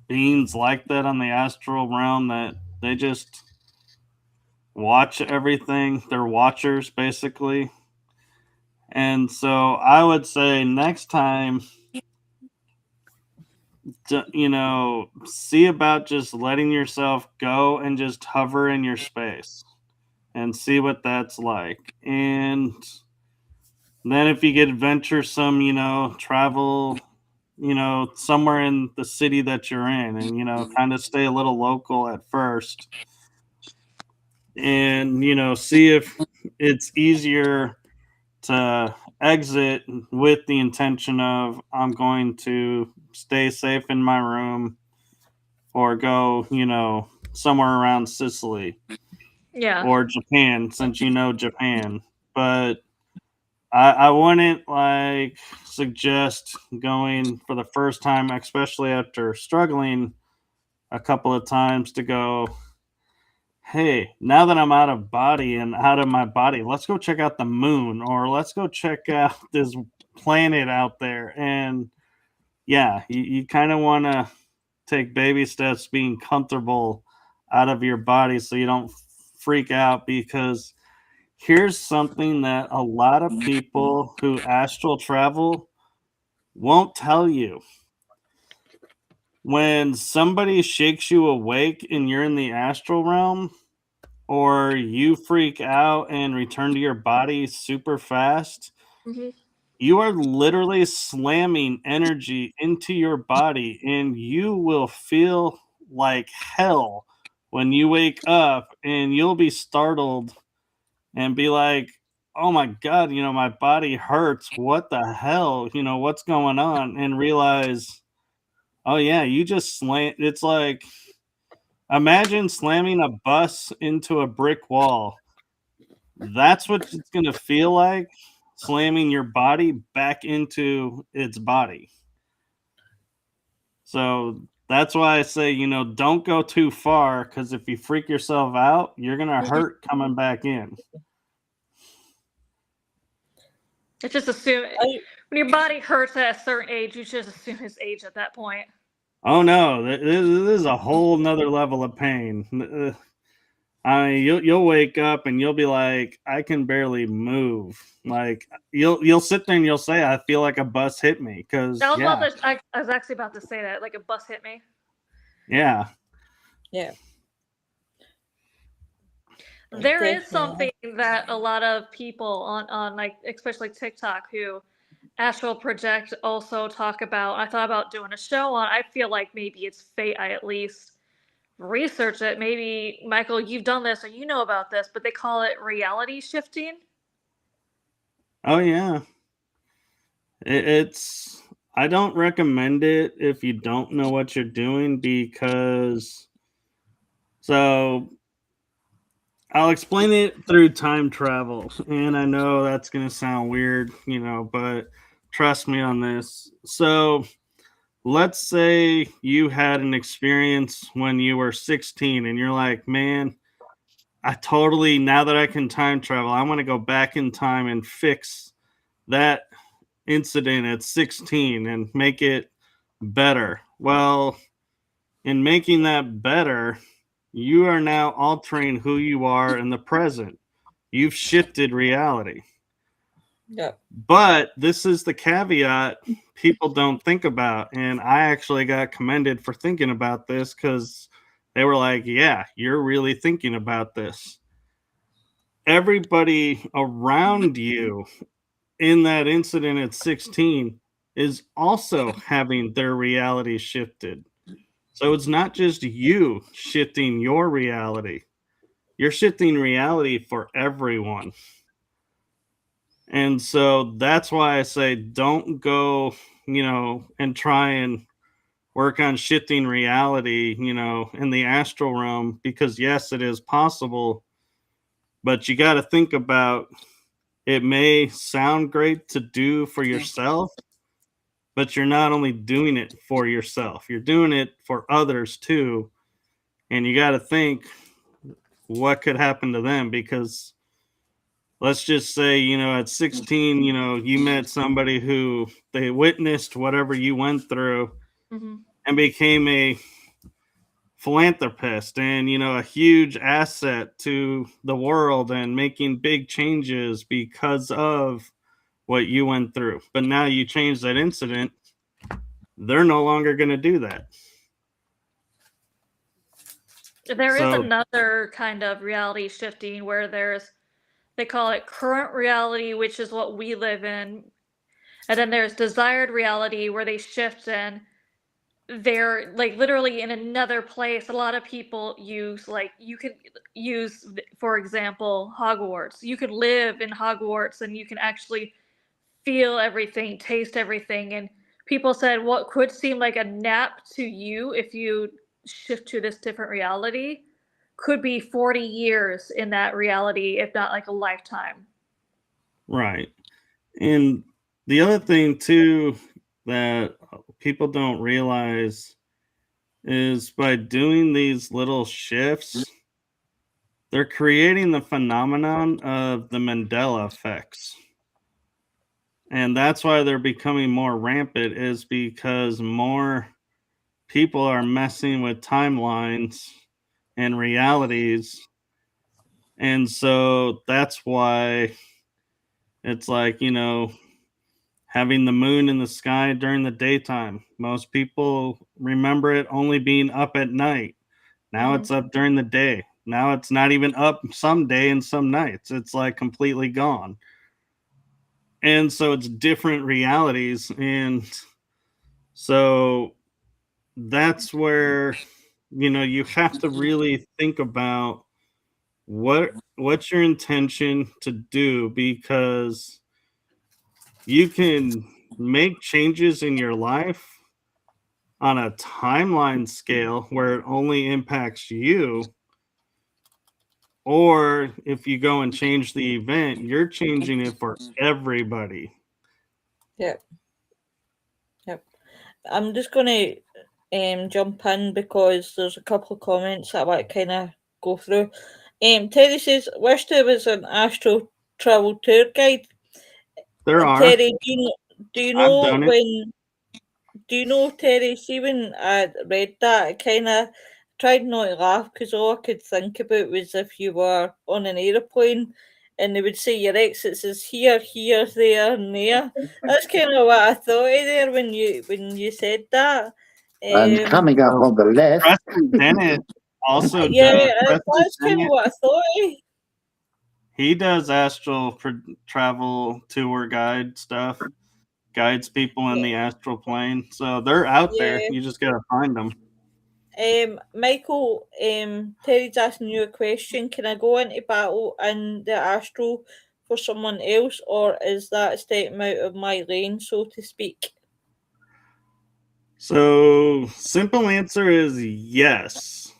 S4: beings like that on the astral realm that they just watch everything. They're watchers, basically. And so I would say next time, see about just letting yourself go and just hover in your space and see what that's like. And then if you get venturesome, travel, somewhere in the city that you're in, and, kind of stay a little local at first. And, see if it's easier to exit with the intention of I'm going to stay safe in my room or go, somewhere around Sicily or Japan, since Japan. But I wouldn't like suggest going for the first time, especially after struggling a couple of times, to go, hey, now that I'm out of body and out of my body, let's go check out the moon, or let's go check out this planet out there. And yeah, you kind of want to take baby steps being comfortable out of your body so you don't freak out, because here's something that a lot of people who astral travel won't tell you. when somebody shakes you awake and you're in the astral realm, or you freak out and return to your body super fast,
S5: Hmm.
S4: you are literally slamming energy into your body, and you will feel like hell when you wake up, and you'll be startled and be like, oh my God, my body hurts. What the hell? What's going on? And realize, oh yeah, you just slam. It's like, imagine slamming a bus into a brick wall. That's what it's going to feel like, slamming your body back into its body. So that's why I say, don't go too far, because if you freak yourself out, you're going to hurt coming back in.
S5: It's just assume when your body hurts at a certain age, you just assume his age at that point.
S4: Oh no, this is a whole nother level of pain. I mean, you'll wake up and you'll be like, I can barely move. Like you'll sit there and you'll say, I feel like a bus hit me, because
S5: I was actually about to say that, like a bus hit me.
S4: Yeah.
S5: There is something that a lot of people on like, especially TikTok, who astral project also talk about. I thought about doing a show on. I feel like maybe it's fate. I at least research it. Maybe Michael, you've done this or you know about this, but they call it reality shifting.
S4: Oh yeah. It's I don't recommend it if you don't know what you're doing, because I'll explain it through time travel. And I know that's going to sound weird, but trust me on this. So let's say you had an experience when you were 16 and you're like, man, now that I can time travel, I want to go back in time and fix that incident at 16 and make it better. Well, in making that better, you are now altering who you are in the present. You've shifted reality.
S1: Yeah.
S4: But this is the caveat people don't think about. And I actually got commended for thinking about this, because they were like, yeah, you're really thinking about this. Everybody around you in that incident at 16 is also having their reality shifted. So it's not just you shifting your reality. You're shifting reality for everyone. And so that's why I say don't go, and try and work on shifting reality, in the astral realm, because yes, it is possible, but you got to think about, it may sound great to do for yourself, but you're not only doing it for yourself, you're doing it for others too. And you got to think what could happen to them, because let's just say, at 16, you met somebody who they witnessed whatever you went through, and became a philanthropist and, a huge asset to the world and making big changes because of what you went through. But now you change that incident, they're no longer going to do that.
S5: There is another kind of reality shifting where they call it current reality, which is what we live in. And then there's desired reality, where they shift and they're like literally in another place. A lot of people use, like, you could use, for example, Hogwarts. You could live in Hogwarts and you can actually feel everything, taste everything. And people said what could seem like a nap to you, if you shift to this different reality, could be 40 years in that reality, if not like a lifetime.
S4: Right. And the other thing too that people don't realize is, by doing these little shifts, they're creating the phenomenon of the Mandela effects. And that's why they're becoming more rampant, is because more people are messing with timelines and realities. And so that's why it's like, having the moon in the sky during the daytime. Most people remember it only being up at night. Now it's up during the day. Now it's not even up some day and some nights. It's like completely gone. And so it's different realities. And so that's where, you have to really think about what's your intention to do, because you can make changes in your life on a timeline scale where it only impacts you, or if you go and change the event, you're changing it for everybody.
S1: Yep. I'm just gonna jump in because there's a couple of comments that I want to kind of go through. Terry says, "Wish there was an astral travel tour guide."
S4: There are.
S1: Terry, do you know
S4: I've done it.
S1: when? Do you know, Terry? See, when I read that, I kind of tried not to laugh because all I could think about was if you were on an aeroplane and they would say your exits is here, here, there, and there. That's kind of what I thought of there when you said that.
S3: And coming up on the left,
S4: Preston Bennett also
S1: Yeah,
S4: does.
S1: that's
S4: Preston
S1: kind of
S4: Bennett,
S1: what I thought of.
S4: he does astral travel tour guide stuff, guides people in the astral plane. So they're out there.
S1: Yeah.
S4: You just gotta find them.
S1: Michael, Terry's asking you a question. Can I go into battle in the astral for someone else, or is that stepping out of my lane, so to speak?
S4: So simple answer is yes.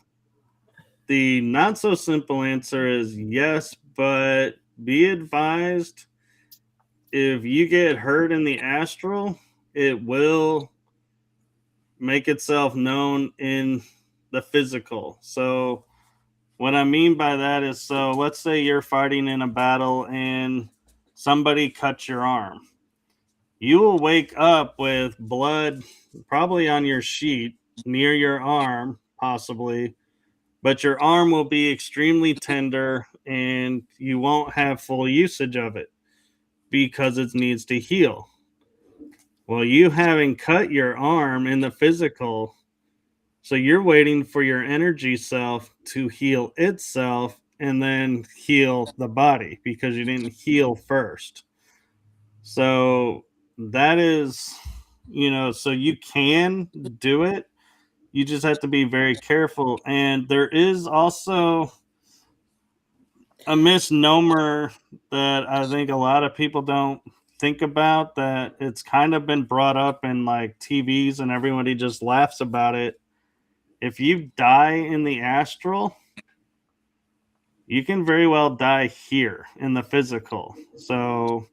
S4: The not so simple answer is yes, but be advised, if you get hurt in the astral, it will make itself known in the physical. So what I mean by that is, so let's say you're fighting in a battle and somebody cuts your arm. You will wake up with blood probably on your sheet near your arm, possibly, but your arm will be extremely tender and you won't have full usage of it because it needs to heal. Well, you having cut your arm in the physical, so you're waiting for your energy self to heal itself and then heal the body because you didn't heal first. So that is, so you can do it. You just have to be very careful. And there is also a misnomer that I think a lot of people don't think about, that it's kind of been brought up in like TVs and everybody just laughs about it. If you die in the astral, you can very well die here in the physical. So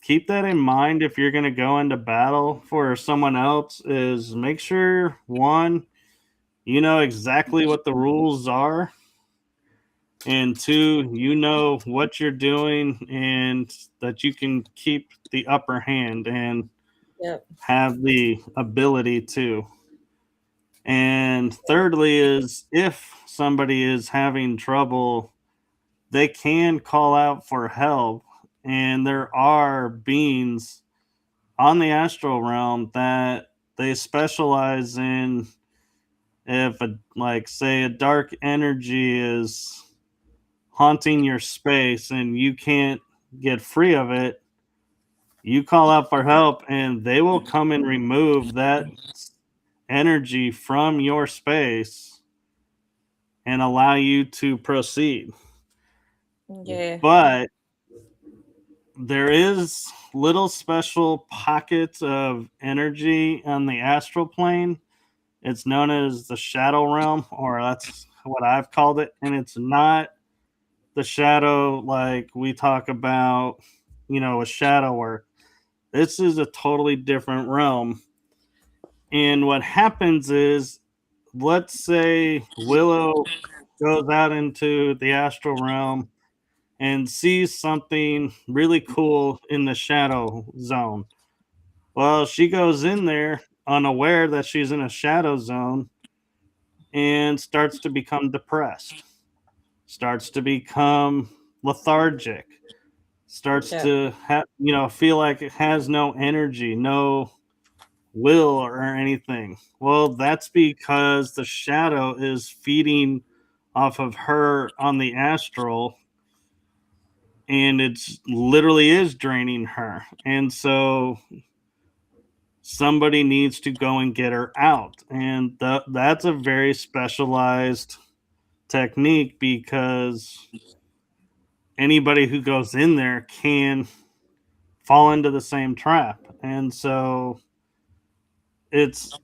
S4: keep that in mind if you're going to go into battle for someone else. Is make sure, one, you know exactly what the rules are, and two, you know what you're doing and that you can keep the upper hand and have the ability to. And thirdly is, if somebody is having trouble, they can call out for help. And there are beings on the astral realm that they specialize in, if say a dark energy is haunting your space and you can't get free of it, you call out for help and they will come and remove that energy from your space and allow you to proceed.
S1: Yeah.
S4: But there is little special pockets of energy on the astral plane. It's known as the shadow realm, or that's what I've called it. And it's not the shadow like we talk about, a shadow work. This is a totally different realm. And what happens is, let's say Willow goes out into the astral realm and sees something really cool in the shadow zone. Well, she goes in there unaware that she's in a shadow zone and starts to become depressed, starts to become lethargic, starts to feel like it has no energy, no will or anything. Well, that's because the shadow is feeding off of her on the astral, and it's literally is draining her. And so somebody needs to go and get her out. And that's a very specialized technique, because anybody who goes in there can fall into the same trap. And so it's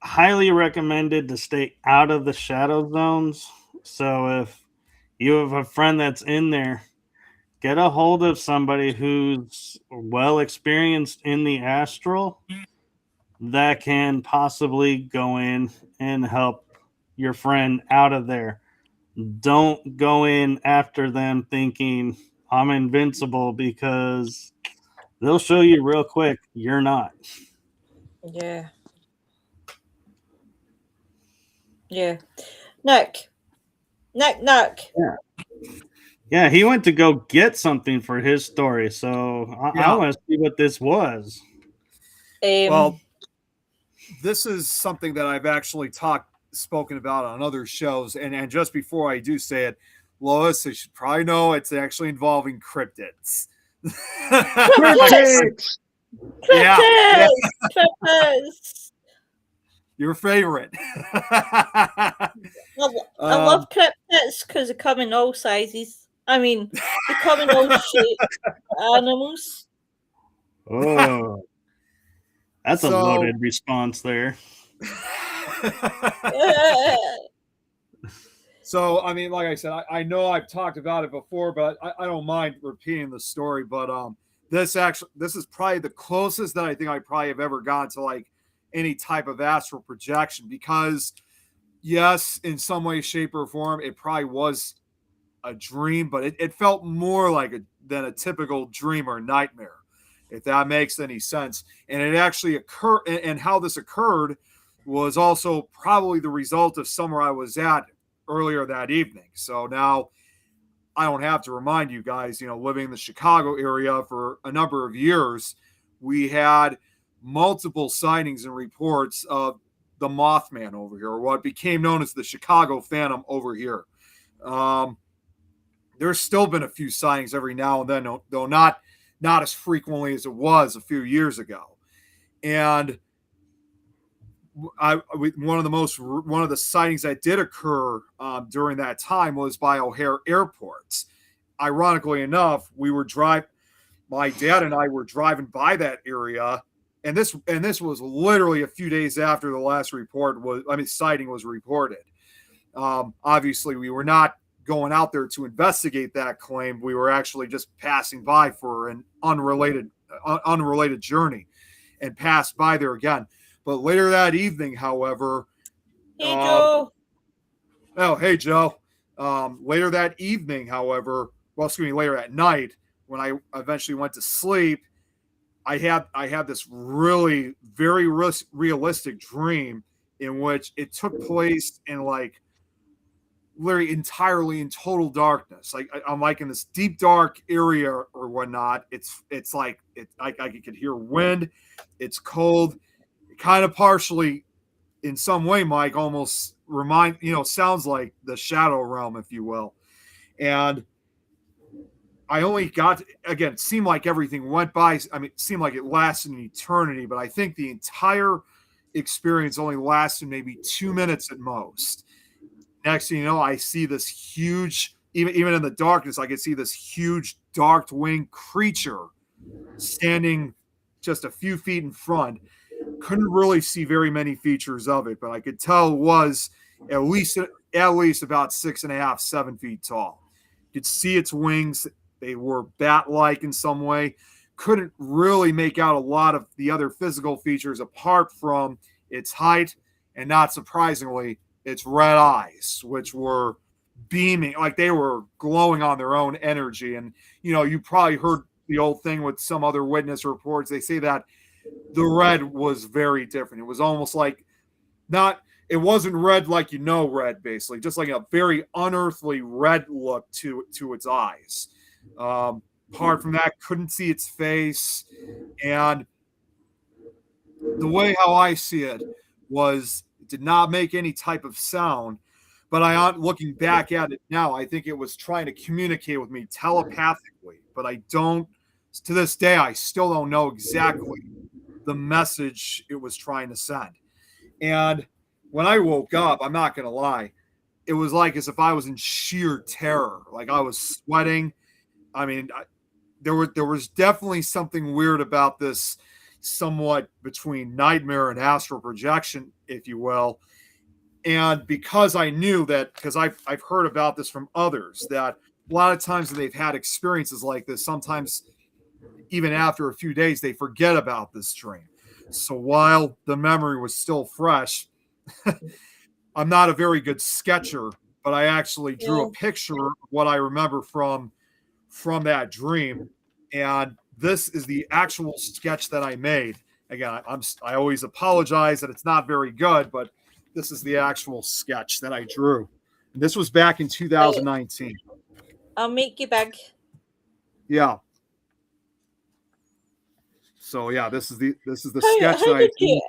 S4: highly recommended to stay out of the shadow zones. So if you have a friend that's in there, get a hold of somebody who's well experienced in the astral that can possibly go in and help your friend out of there. Don't go in after them thinking I'm invincible, because they'll show you real quick you're not.
S1: Yeah. Yeah. Nick.
S4: Yeah, he went to go get something for his story, so I want to see what this was.
S6: Well, this is something that I've actually spoken about on other shows, and just before I do say it, Lois, you should probably know it's actually involving cryptids.
S7: Cryptids!
S6: Yeah.
S1: Cryptids!
S6: Your favorite.
S1: I love cryptids because they come in all sizes. I mean, they come in all shapes. Animals.
S4: Oh, that's a loaded response there.
S6: So, I mean, like I said, I know I've talked about it before, but I don't mind repeating the story. But this is probably the closest that I think I probably have ever gotten to like any type of astral projection, because yes, in some way, shape, or form, it probably was a dream, but it felt more like than a typical dream or nightmare, if that makes any sense. And it actually occurred, and how this occurred was also probably the result of somewhere I was at earlier that evening. So now I don't have to remind you guys, living in the Chicago area for a number of years, we had multiple sightings and reports of the Mothman over here, or what became known as the Chicago Phantom over here. There's still been a few sightings every now and then, though not as frequently as it was a few years ago. And one of the sightings that did occur during that time was by O'Hare Airport. Ironically enough, my dad and I were driving by that area, and this was literally a few days after the last sighting was reported. Obviously, we were not going out there to investigate that claim. We were actually just passing by for an unrelated journey, and passed by there again. But later that evening, however,
S1: hey Joe.
S6: Hey Joe. Later that evening, however, later that night, when I eventually went to sleep, I had this really very realistic dream in which it took place in like literally entirely in total darkness. Like I'm like in this deep dark area or whatnot. It's like I could hear wind. It's cold. It kind of partially, in some way, Mike, almost sounds like the shadow realm, if you will. And I only got again. It seemed like everything went by. I mean, it seemed like it lasted an eternity, but I think the entire experience only lasted maybe 2 minutes at most. Next thing you know, I see this huge, even in the darkness, I could see this huge dark-winged creature standing just a few feet in front. Couldn't really see very many features of it, but I could tell it was at least about 6.5, 7 feet tall. You could see its wings. They were bat-like in some way. Couldn't really make out a lot of the other physical features apart from its height, and not surprisingly, its red eyes, which were beaming, like they were glowing on their own energy. And, you probably heard the old thing with some other witness reports. They say that the red was very different. It was almost like it wasn't red like red, basically, just like a very unearthly red look to its eyes. Apart from that, couldn't see its face. And the way how I see it was it did not make any type of sound. But looking back at it now, I think it was trying to communicate with me telepathically. But I don't, to this day, I still don't know exactly the message it was trying to send. And when I woke up, I'm not going to lie, it was like as if I was in sheer terror. Like I was sweating. I mean, there was definitely something weird about this, somewhat between nightmare and astral projection, if you will. And because I knew that, because I've heard about this from others, that a lot of times when they've had experiences like this, sometimes even after a few days, they forget about this dream. So while the memory was still fresh, I'm not a very good sketcher, but I actually drew a picture of what I remember from that dream. And this is the actual sketch that I made. Again, I always apologize that it's not very good, but this is the actual sketch that I drew. And this was back in 2019.
S1: I'll make you big.
S6: Yeah. So yeah, this is the sketch that I drew.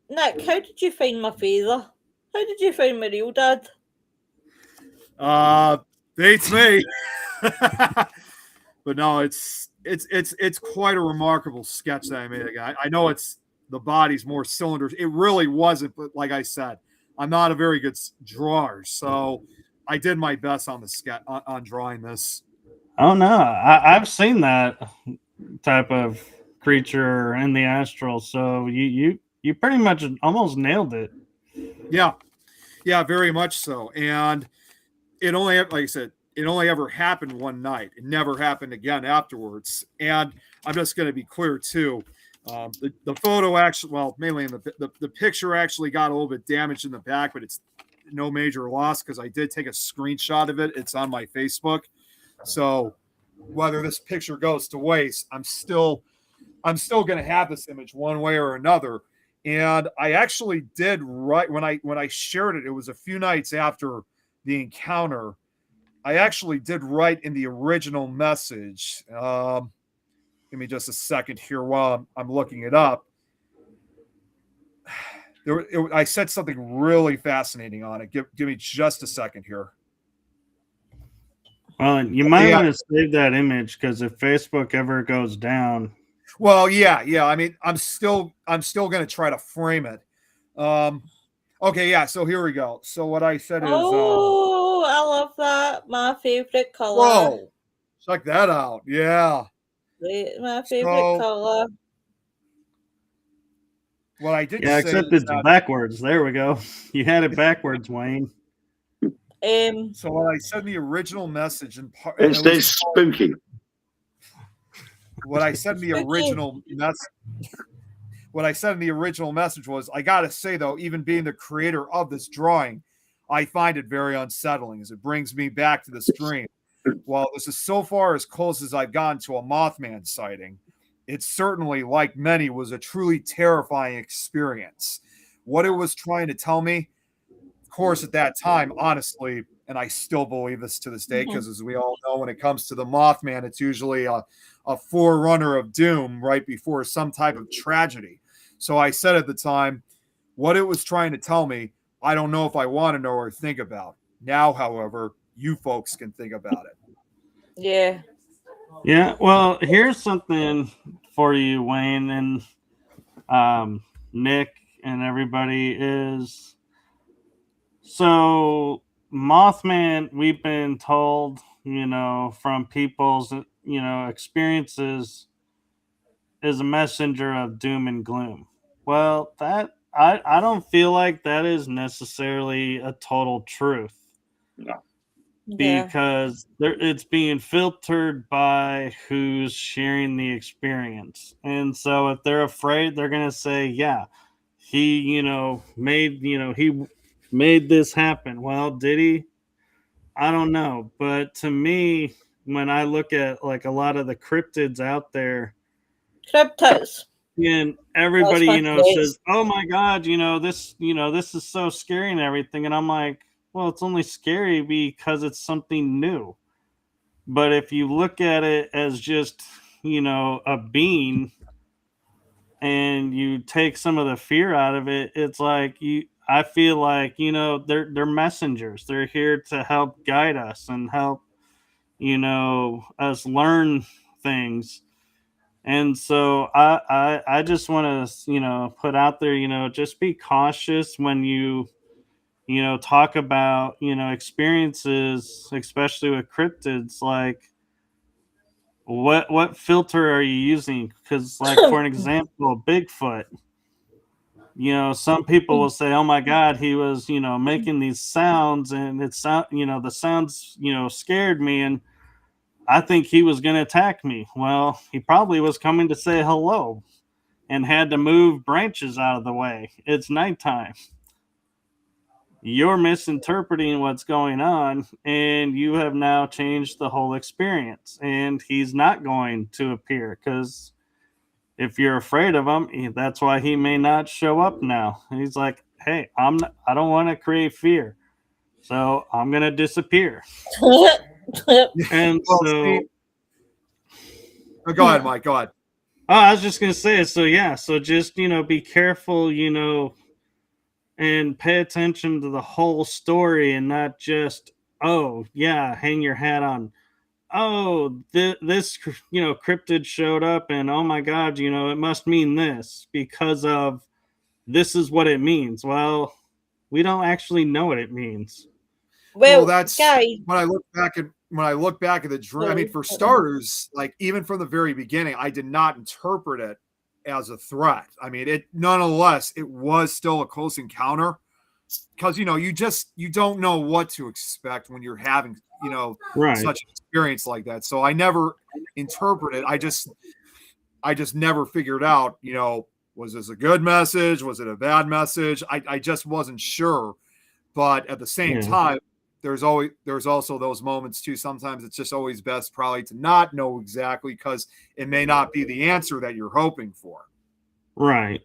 S1: Nick, how did you find my father? How did you find my real dad?
S6: Beats me. But no, it's quite a remarkable sketch that I made. Again, I know it's the body's more cylinders. It really wasn't, but like I said, I'm not a very good drawer, so I did my best on the sketch on drawing this.
S4: Oh no, I've seen that type of creature in the astral. So you pretty much almost nailed it.
S6: Yeah, very much so. And it only, like I said, it only ever happened one night. It never happened again afterwards. And I'm just going to be clear too. The photo actually, well, mainly in the picture actually got a little bit damaged in the back, but it's no major loss because I did take a screenshot of it. It's on my Facebook. So whether this picture goes to waste, I'm still going to have this image one way or another. And I actually did right when I shared it. It was a few nights after the encounter. I actually did write in the original message. Give me just a second here while I'm looking it up. I said something really fascinating on it. Give me just a second here.
S4: Well, you might want to save that image because if Facebook ever goes down.
S6: Well, yeah. I mean, I'm still going to try to frame it. Okay, yeah. So here we go. So what I said is,
S1: oh, I love that. My favorite color.
S6: Whoa, check that out. Yeah,
S1: my favorite color.
S6: What I did,
S4: yeah, except it's backwards. There we go. You had it backwards, Wayne.
S6: So what I said in the original message, and
S3: it's spooky.
S6: What I said in the original message. What I said in the original message was, I got to say, though, even being the creator of this drawing, I find it very unsettling as it brings me back to this dream. While this is so far as close as I've gotten to a Mothman sighting, it certainly, like many, was a truly terrifying experience. What it was trying to tell me, of course, at that time, honestly, and I still believe this to this day, because as we all know, when it comes to the Mothman, it's usually a forerunner of doom right before some type of tragedy. So I said at the time, what it was trying to tell me, I don't know if I want to know or think about. Now, however, you folks can think about it.
S1: Yeah.
S4: Yeah, well, here's something for you, Wayne, and Nick and everybody is, so Mothman, we've been told, from people's, experiences, is a messenger of doom and gloom. Well, that I don't feel like that is necessarily a total truth.
S3: No.
S4: Because it's being filtered by who's sharing the experience. And so if they're afraid, they're going to say, yeah, he made this happen. Well, did he? I don't know. But to me, when I look at like a lot of the cryptids out there, and everybody, says, oh my God, this is so scary and everything. And I'm like, well, it's only scary because it's something new. But if you look at it as just, a being, and you take some of the fear out of it, it's like I feel like, they're messengers. They're here to help guide us and help, us learn things. And so I just want to, put out there, just be cautious when you talk about, experiences, especially with cryptids. Like, what filter are you using? Because, like, for an example, Bigfoot, some people will say, oh my God, he was, making these sounds, and the sounds, scared me, and I think he was going to attack me. Well, he probably was coming to say hello and had to move branches out of the way. It's nighttime. You're misinterpreting what's going on, and you have now changed the whole experience. And he's not going to appear, because if you're afraid of him, that's why he may not show up now. He's like, hey, I don't want to create fear, so I'm going to disappear. And so,
S6: go ahead, Mike. Go ahead.
S4: Oh, I was just going to say, so just, be careful, and pay attention to the whole story, and not just, oh, yeah, hang your hat on, oh, this, cryptid showed up, and oh my God, it must mean this because of this is what it means. Well, we don't actually know what it means.
S6: Well, that's guys, when I look back at the dream. I mean, for starters, like, even from the very beginning, I did not interpret it as a threat. I mean, nonetheless, it was still a close encounter, because you don't know what to expect when you're having
S4: right.
S6: such an experience like that. So I never interpreted. I just never figured out, was this a good message? Was it a bad message? I just wasn't sure. But at the same time, there's also those moments too. Sometimes it's just always best probably to not know exactly, because it may not be the answer that you're hoping for.
S4: Right.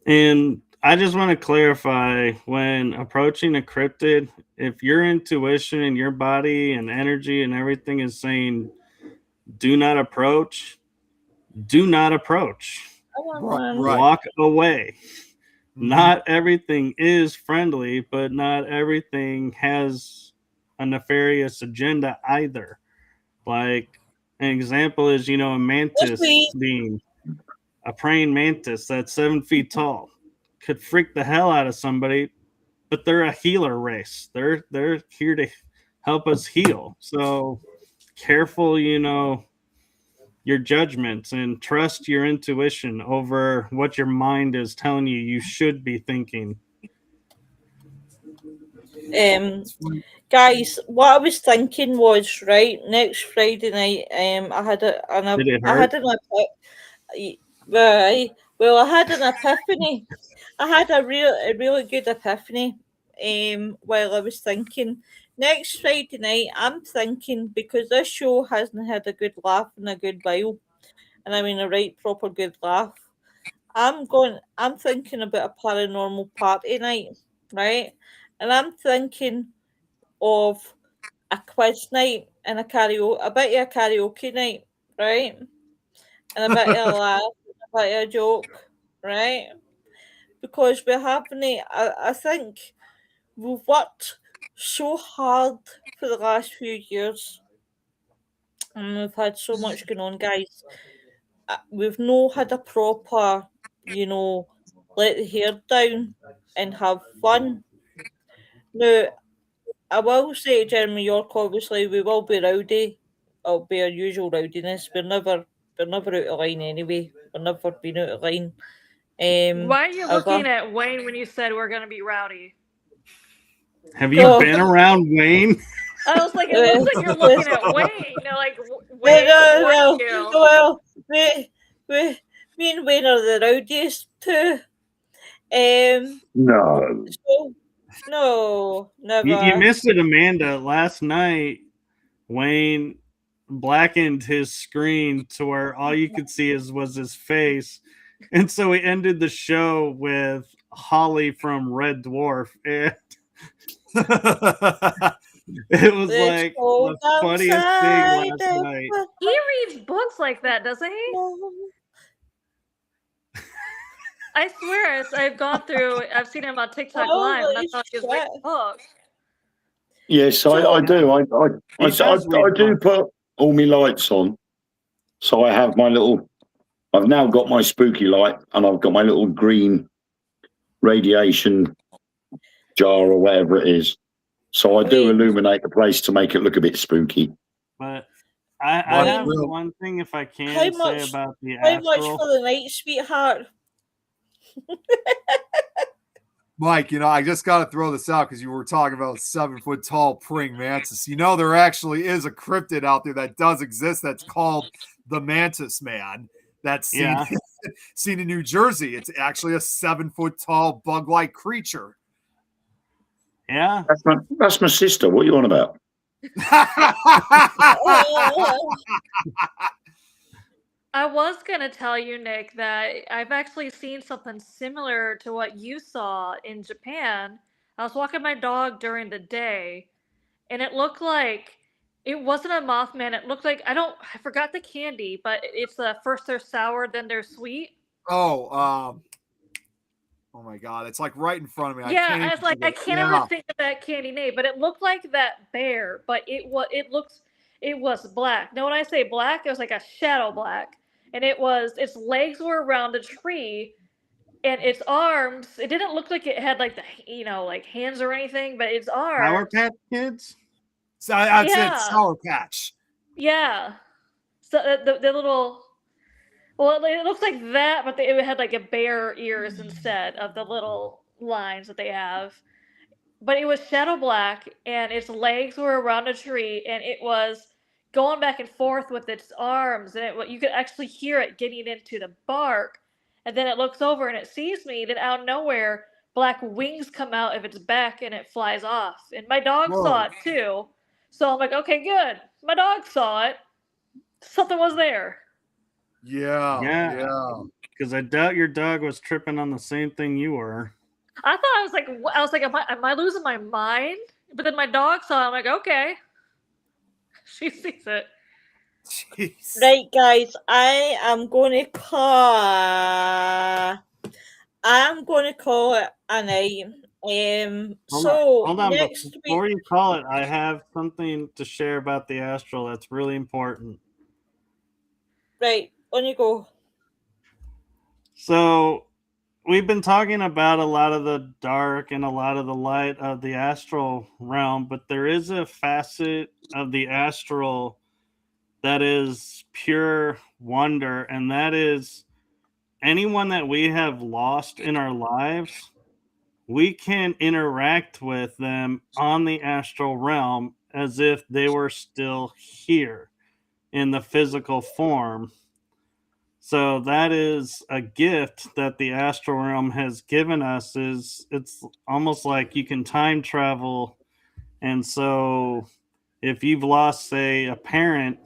S4: And I just want to clarify, when approaching a cryptid, if your intuition and your body and energy and everything is saying, do not approach, do not approach.
S6: Right.
S4: Walk away. Mm-hmm. Not everything is friendly, but not everything has a nefarious agenda either. Like, an example is, a mantis being a praying mantis that's 7 feet tall. Could freak the hell out of somebody, but they're a healer race. They're here to help us heal. So careful, your judgments, and trust your intuition over what your mind is telling you should be thinking.
S1: Guys, what I was thinking was, right, next Friday night, I had an epiphany. I had a really good epiphany while I was thinking. Next Friday night, I'm thinking, because this show hasn't had a good laugh in a good while, and I mean a right proper good laugh, I'm thinking about a paranormal party night, right? And I'm thinking of a quiz night and a bit of a karaoke night, right? And a bit of a laugh, a bit of a joke, right? Because we're having it, I think we've worked so hard for the last few years, and we've had so much going on, guys. We've not had a proper, let the hair down and have fun. Now, I will say, Jeremy York, obviously, we will be rowdy. It'll be our usual rowdiness. We're never out of line anyway. We're never been out of line.
S5: Why are you looking at Wayne when you said we're going to be rowdy?
S4: Have you been around Wayne?
S5: I was like, it looks like you're looking at Wayne. Like, Wayne,
S1: well, me and Wayne are the rowdiest too.
S3: No.
S1: No, never.
S4: You missed it, Amanda. Last night, Wayne blackened his screen to where all you could see was his face. And so we ended the show with Holly from Red Dwarf. It was
S1: Let's
S4: like
S1: go
S4: the funniest thing
S1: outside
S4: last
S1: and
S4: night.
S5: He reads books like that, doesn't he? I swear, I've gone through. I've seen him on TikTok Live, and I
S1: Holy
S5: thought he was
S1: shit.
S5: reading books.
S3: Yes, I
S1: So,
S3: do.
S4: He does read
S3: I do
S4: books.
S3: put all my lights on. So I have my little. I've now got my spooky light, and I've got my little green radiation jar or whatever it is. So I do
S1: Wait.
S3: illuminate the place to make it look a bit spooky.
S4: But I
S6: But
S4: have
S6: real-
S4: one thing, if I
S1: How
S4: can, say
S1: much?
S4: about the
S1: How much
S4: Astral.
S1: for the night, sweetheart?
S6: Mike, I just got to throw this out because you were talking about 7-foot tall praying mantis. There actually is a cryptid out there that does exist that's called the Mantis Man. That's seen, seen in New Jersey. It's actually a 7-foot tall bug-like creature.
S4: Yeah.
S3: That's my sister. What are you on about?
S5: I was gonna tell you, Nick, that I've actually seen something similar to what you saw in Japan. I was walking my dog during the day, and it looked like it wasn't a Mothman. It looked like I forgot the candy, but it's first they're sour, then they're sweet.
S6: Oh my God! It's like right in front of me.
S5: Yeah, I was like, I can't
S6: Yeah.
S5: ever think of that candy name, but it looked like that bear, but it was black. Now when I say black, it was like a shadow black, and its legs were around the tree, and its arms. It didn't look like it had like like hands or anything, but its arms.
S4: Sour Patch Kids?
S6: So that's it, Sour Patch.
S5: Yeah. So the little. Well, it looks like that, but it had like a bear ears instead of the little lines that they have. But it was shadow black, and its legs were around a tree, and it was going back and forth with its arms, and you could actually hear it getting into the bark. And then it looks over and it sees me. Then out of nowhere, black wings come out of its back, and it flies off. And my dog saw it too. So I'm like, okay, good. My dog saw it. Something was there.
S6: Yeah.
S4: Because I doubt your dog was tripping on the same thing you were.
S5: I thought I was like, am I losing my mind? But then my dog saw it. I'm like, okay. She sees it.
S6: Jeez.
S1: Right, guys, I am going to call it a night.
S4: Hold on.
S1: Next
S4: Before
S1: week,
S4: you call it, I have something to share about the Astral that's really important.
S1: right, on you go.
S4: So we've been talking about a lot of the dark and a lot of the light of the astral realm, but there is a facet of the astral that is pure wonder, and that is anyone that we have lost in our lives, we can interact with them on the astral realm as if they were still here in the physical form. So that is a gift that the astral realm has given us. It's almost like you can time travel, and so if you've lost, say, a parent,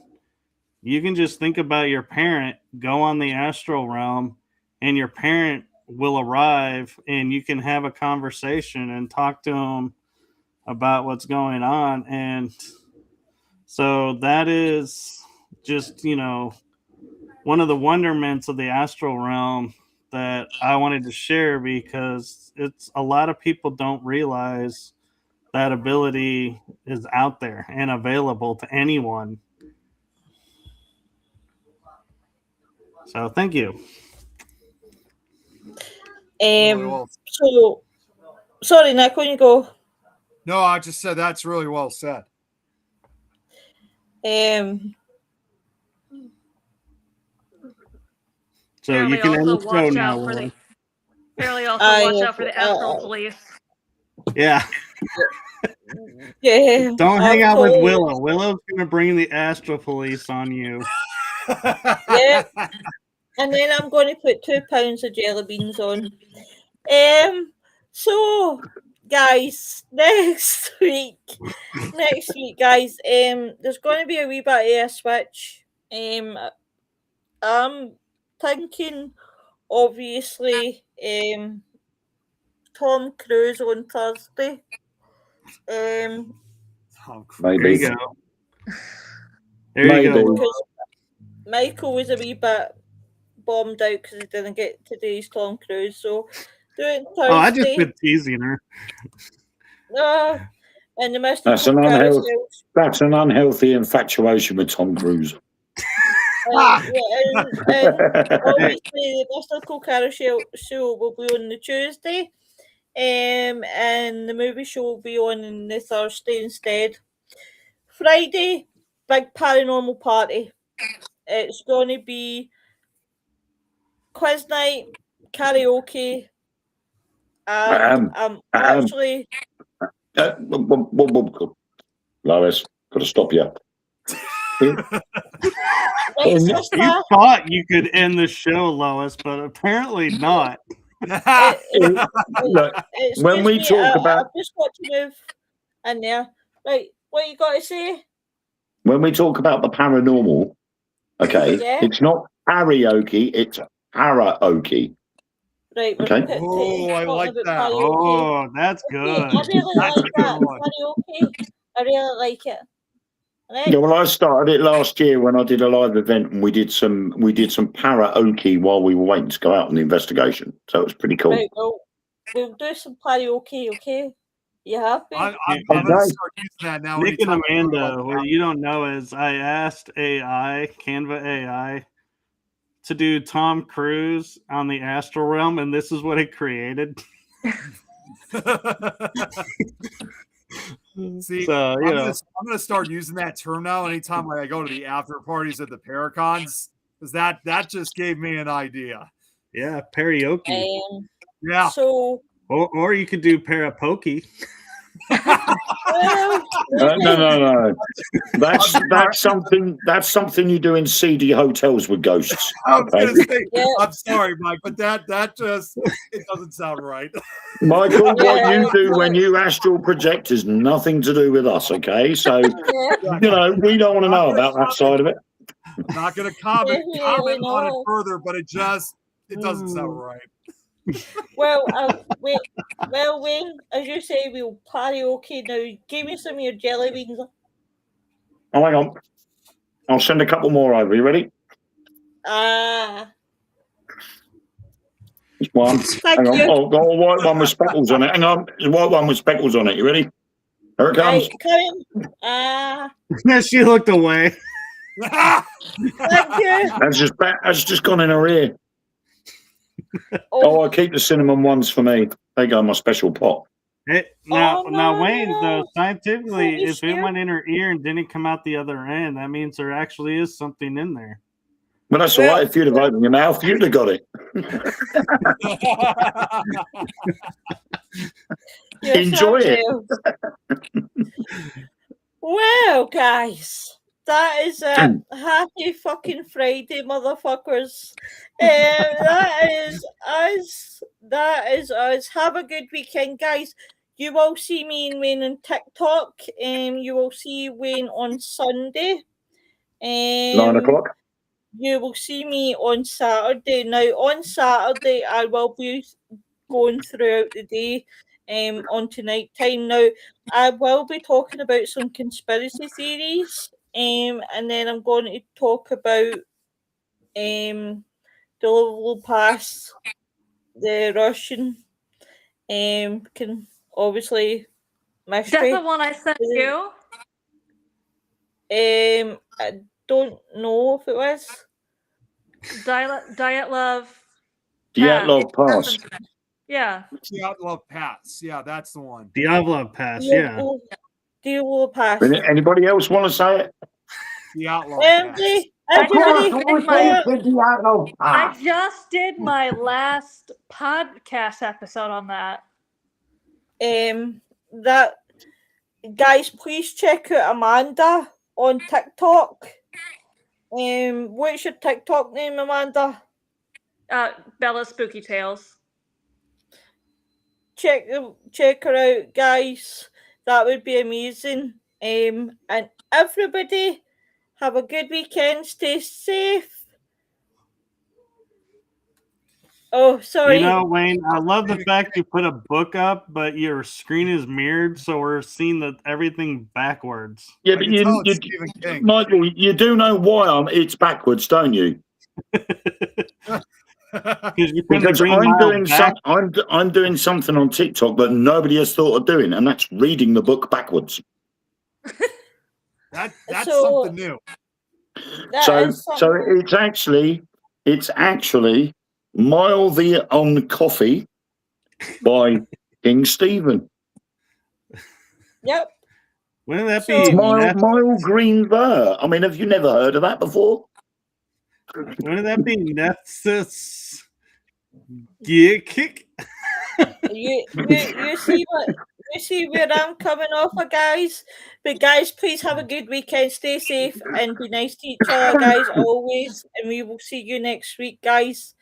S4: you can just think about your parent, go on the astral realm, and your parent will arrive, and you can have a conversation and talk to them about what's going on. And so that is just, one of the wonderments of the astral realm that I wanted to share, because it's a lot of people don't realize that ability is out there and available to anyone. So thank you.
S1: So sorry, Nick, when you go.
S6: No, I just said that's really well said.
S4: So you can end the show now, Willow.
S5: Apparently also watch out for the Astral police.
S4: Yeah.
S1: Yeah.
S4: Don't hang out with Willow. Willow's going to bring the Astral police on you.
S1: Yep. And then I'm going to put 2 pounds of jelly beans on. So, guys, next week, guys, there's going to be a wee bit of a switch. I'm thinking, obviously, Tom Cruise on Thursday.
S3: Maybe.
S4: There you go. There you go.
S1: Because Michael was a wee bit bombed out because he didn't get today's Tom Cruise. So do it Thursday.
S4: Oh, I just been teasing her.
S1: And the mystical
S3: that's an unhealthy infatuation with Tom Cruise.
S1: And obviously the mystical carousel show will be on the Tuesday, and the movie show will be on the Thursday instead. Friday, big paranormal party. It's going to be quiz night, karaoke. Actually,
S3: Lois, got to stop you.
S4: You thought you could end the show, Lois, but apparently not.
S3: When we talk about,
S1: I've just got to move in there. Right, what you got to say?
S3: When we talk about the paranormal, okay, it's not karaoke, it's karaoke.
S1: Right.
S3: Okay.
S6: I like that.
S4: Oh, that's good.
S1: I really like that karaoke. I really like it. Right.
S3: Yeah, well, I started it last year when I did a live event, and we did some karaoke while we were waiting to go out on the investigation. So it was pretty cool.
S1: Right, well, we'll do some karaoke, okay? You happy?
S6: I'm going to start using that now.
S4: Nick and Amanda, what you don't know is I asked Canva AI, to do Tom Cruise on the Astral realm, and this is what it created.
S6: See,
S4: so,
S6: I'm gonna start using that term now anytime I go to the after parties at the Paracons, because that just gave me an idea.
S4: Yeah, karaoke.
S6: Yeah.
S1: So,
S4: or you could do parapokey.
S3: No. That's something you do in seedy hotels with ghosts.
S6: I was gonna say, I'm sorry, Mike, but that just it doesn't sound right.
S3: Michael, what you do when you astral project has nothing to do with us, okay? So we don't want to know about that side of it.
S6: I'm not gonna comment on it further, but it doesn't sound right.
S1: Well, Wayne, as you say, we'll karaoke now. Give me some of your jelly beans.
S3: Oh, hang on. I'll send a couple more over. You ready? Just one. Hang on. Oh, got a white one with speckles on it. Hang on. There's a white one with speckles on it. You ready? Here it comes.
S4: She looked away.
S1: Thank you.
S3: That's just gone in her ear. I keep the cinnamon ones for me. They go in my special pot.
S4: Now, Wayne, though, scientifically, if it went in her ear and didn't come out the other end, that means there actually is something in there.
S3: Well, that's all right. If you'd have opened your mouth, you'd have got it. Enjoy it.
S1: Well, guys, that is happy fucking Friday, motherfuckers. That is us. Have a good weekend, guys. You will see me and Wayne on TikTok. You will see Wayne on Sunday.
S3: 9 o'clock.
S1: You will see me on Saturday. Now, on Saturday, I will be going throughout the day on tonight time. Now, I will be talking about some conspiracy theories, and then I'm going to talk about the Liverpool Pass, the Russian can obviously mystery.
S5: That's the one I sent you.
S1: I don't know if it was
S5: Dyatlov
S3: Pass.
S5: Yeah.
S6: Dyatlov Pass. Yeah, that's the one.
S4: Dyatlov Pass. Yeah.
S1: Dyatlov Pass.
S3: Anybody else want to say it?
S6: Dyatlov Pass.
S5: I just did my last podcast episode on that.
S1: That guys, please check out Amanda on TikTok. What's your TikTok name, Amanda?
S5: Bella Spooky Tales.
S1: Check her out, guys. That would be amazing. And everybody, have a good weekend. Stay safe. Oh, sorry.
S4: You know, Wayne, I love the fact you put a book up, but your screen is mirrored, so we're seeing everything backwards.
S3: Yeah, but Michael, you do know why it's backwards, don't you? Because I'm doing something on TikTok that nobody has thought of doing, and that's reading the book backwards.
S6: That's something new.
S3: So it's actually Mildly on Coffee by King Stephen.
S1: Yep.
S4: Wouldn't that be
S3: Mile Green Ver? I mean, have you never heard of that before?
S4: Wouldn't that be Nexus Gear Kick?
S1: You see where I'm coming off of, guys. But guys, please have a good weekend. Stay safe and be nice to each other, guys, always. And we will see you next week, guys.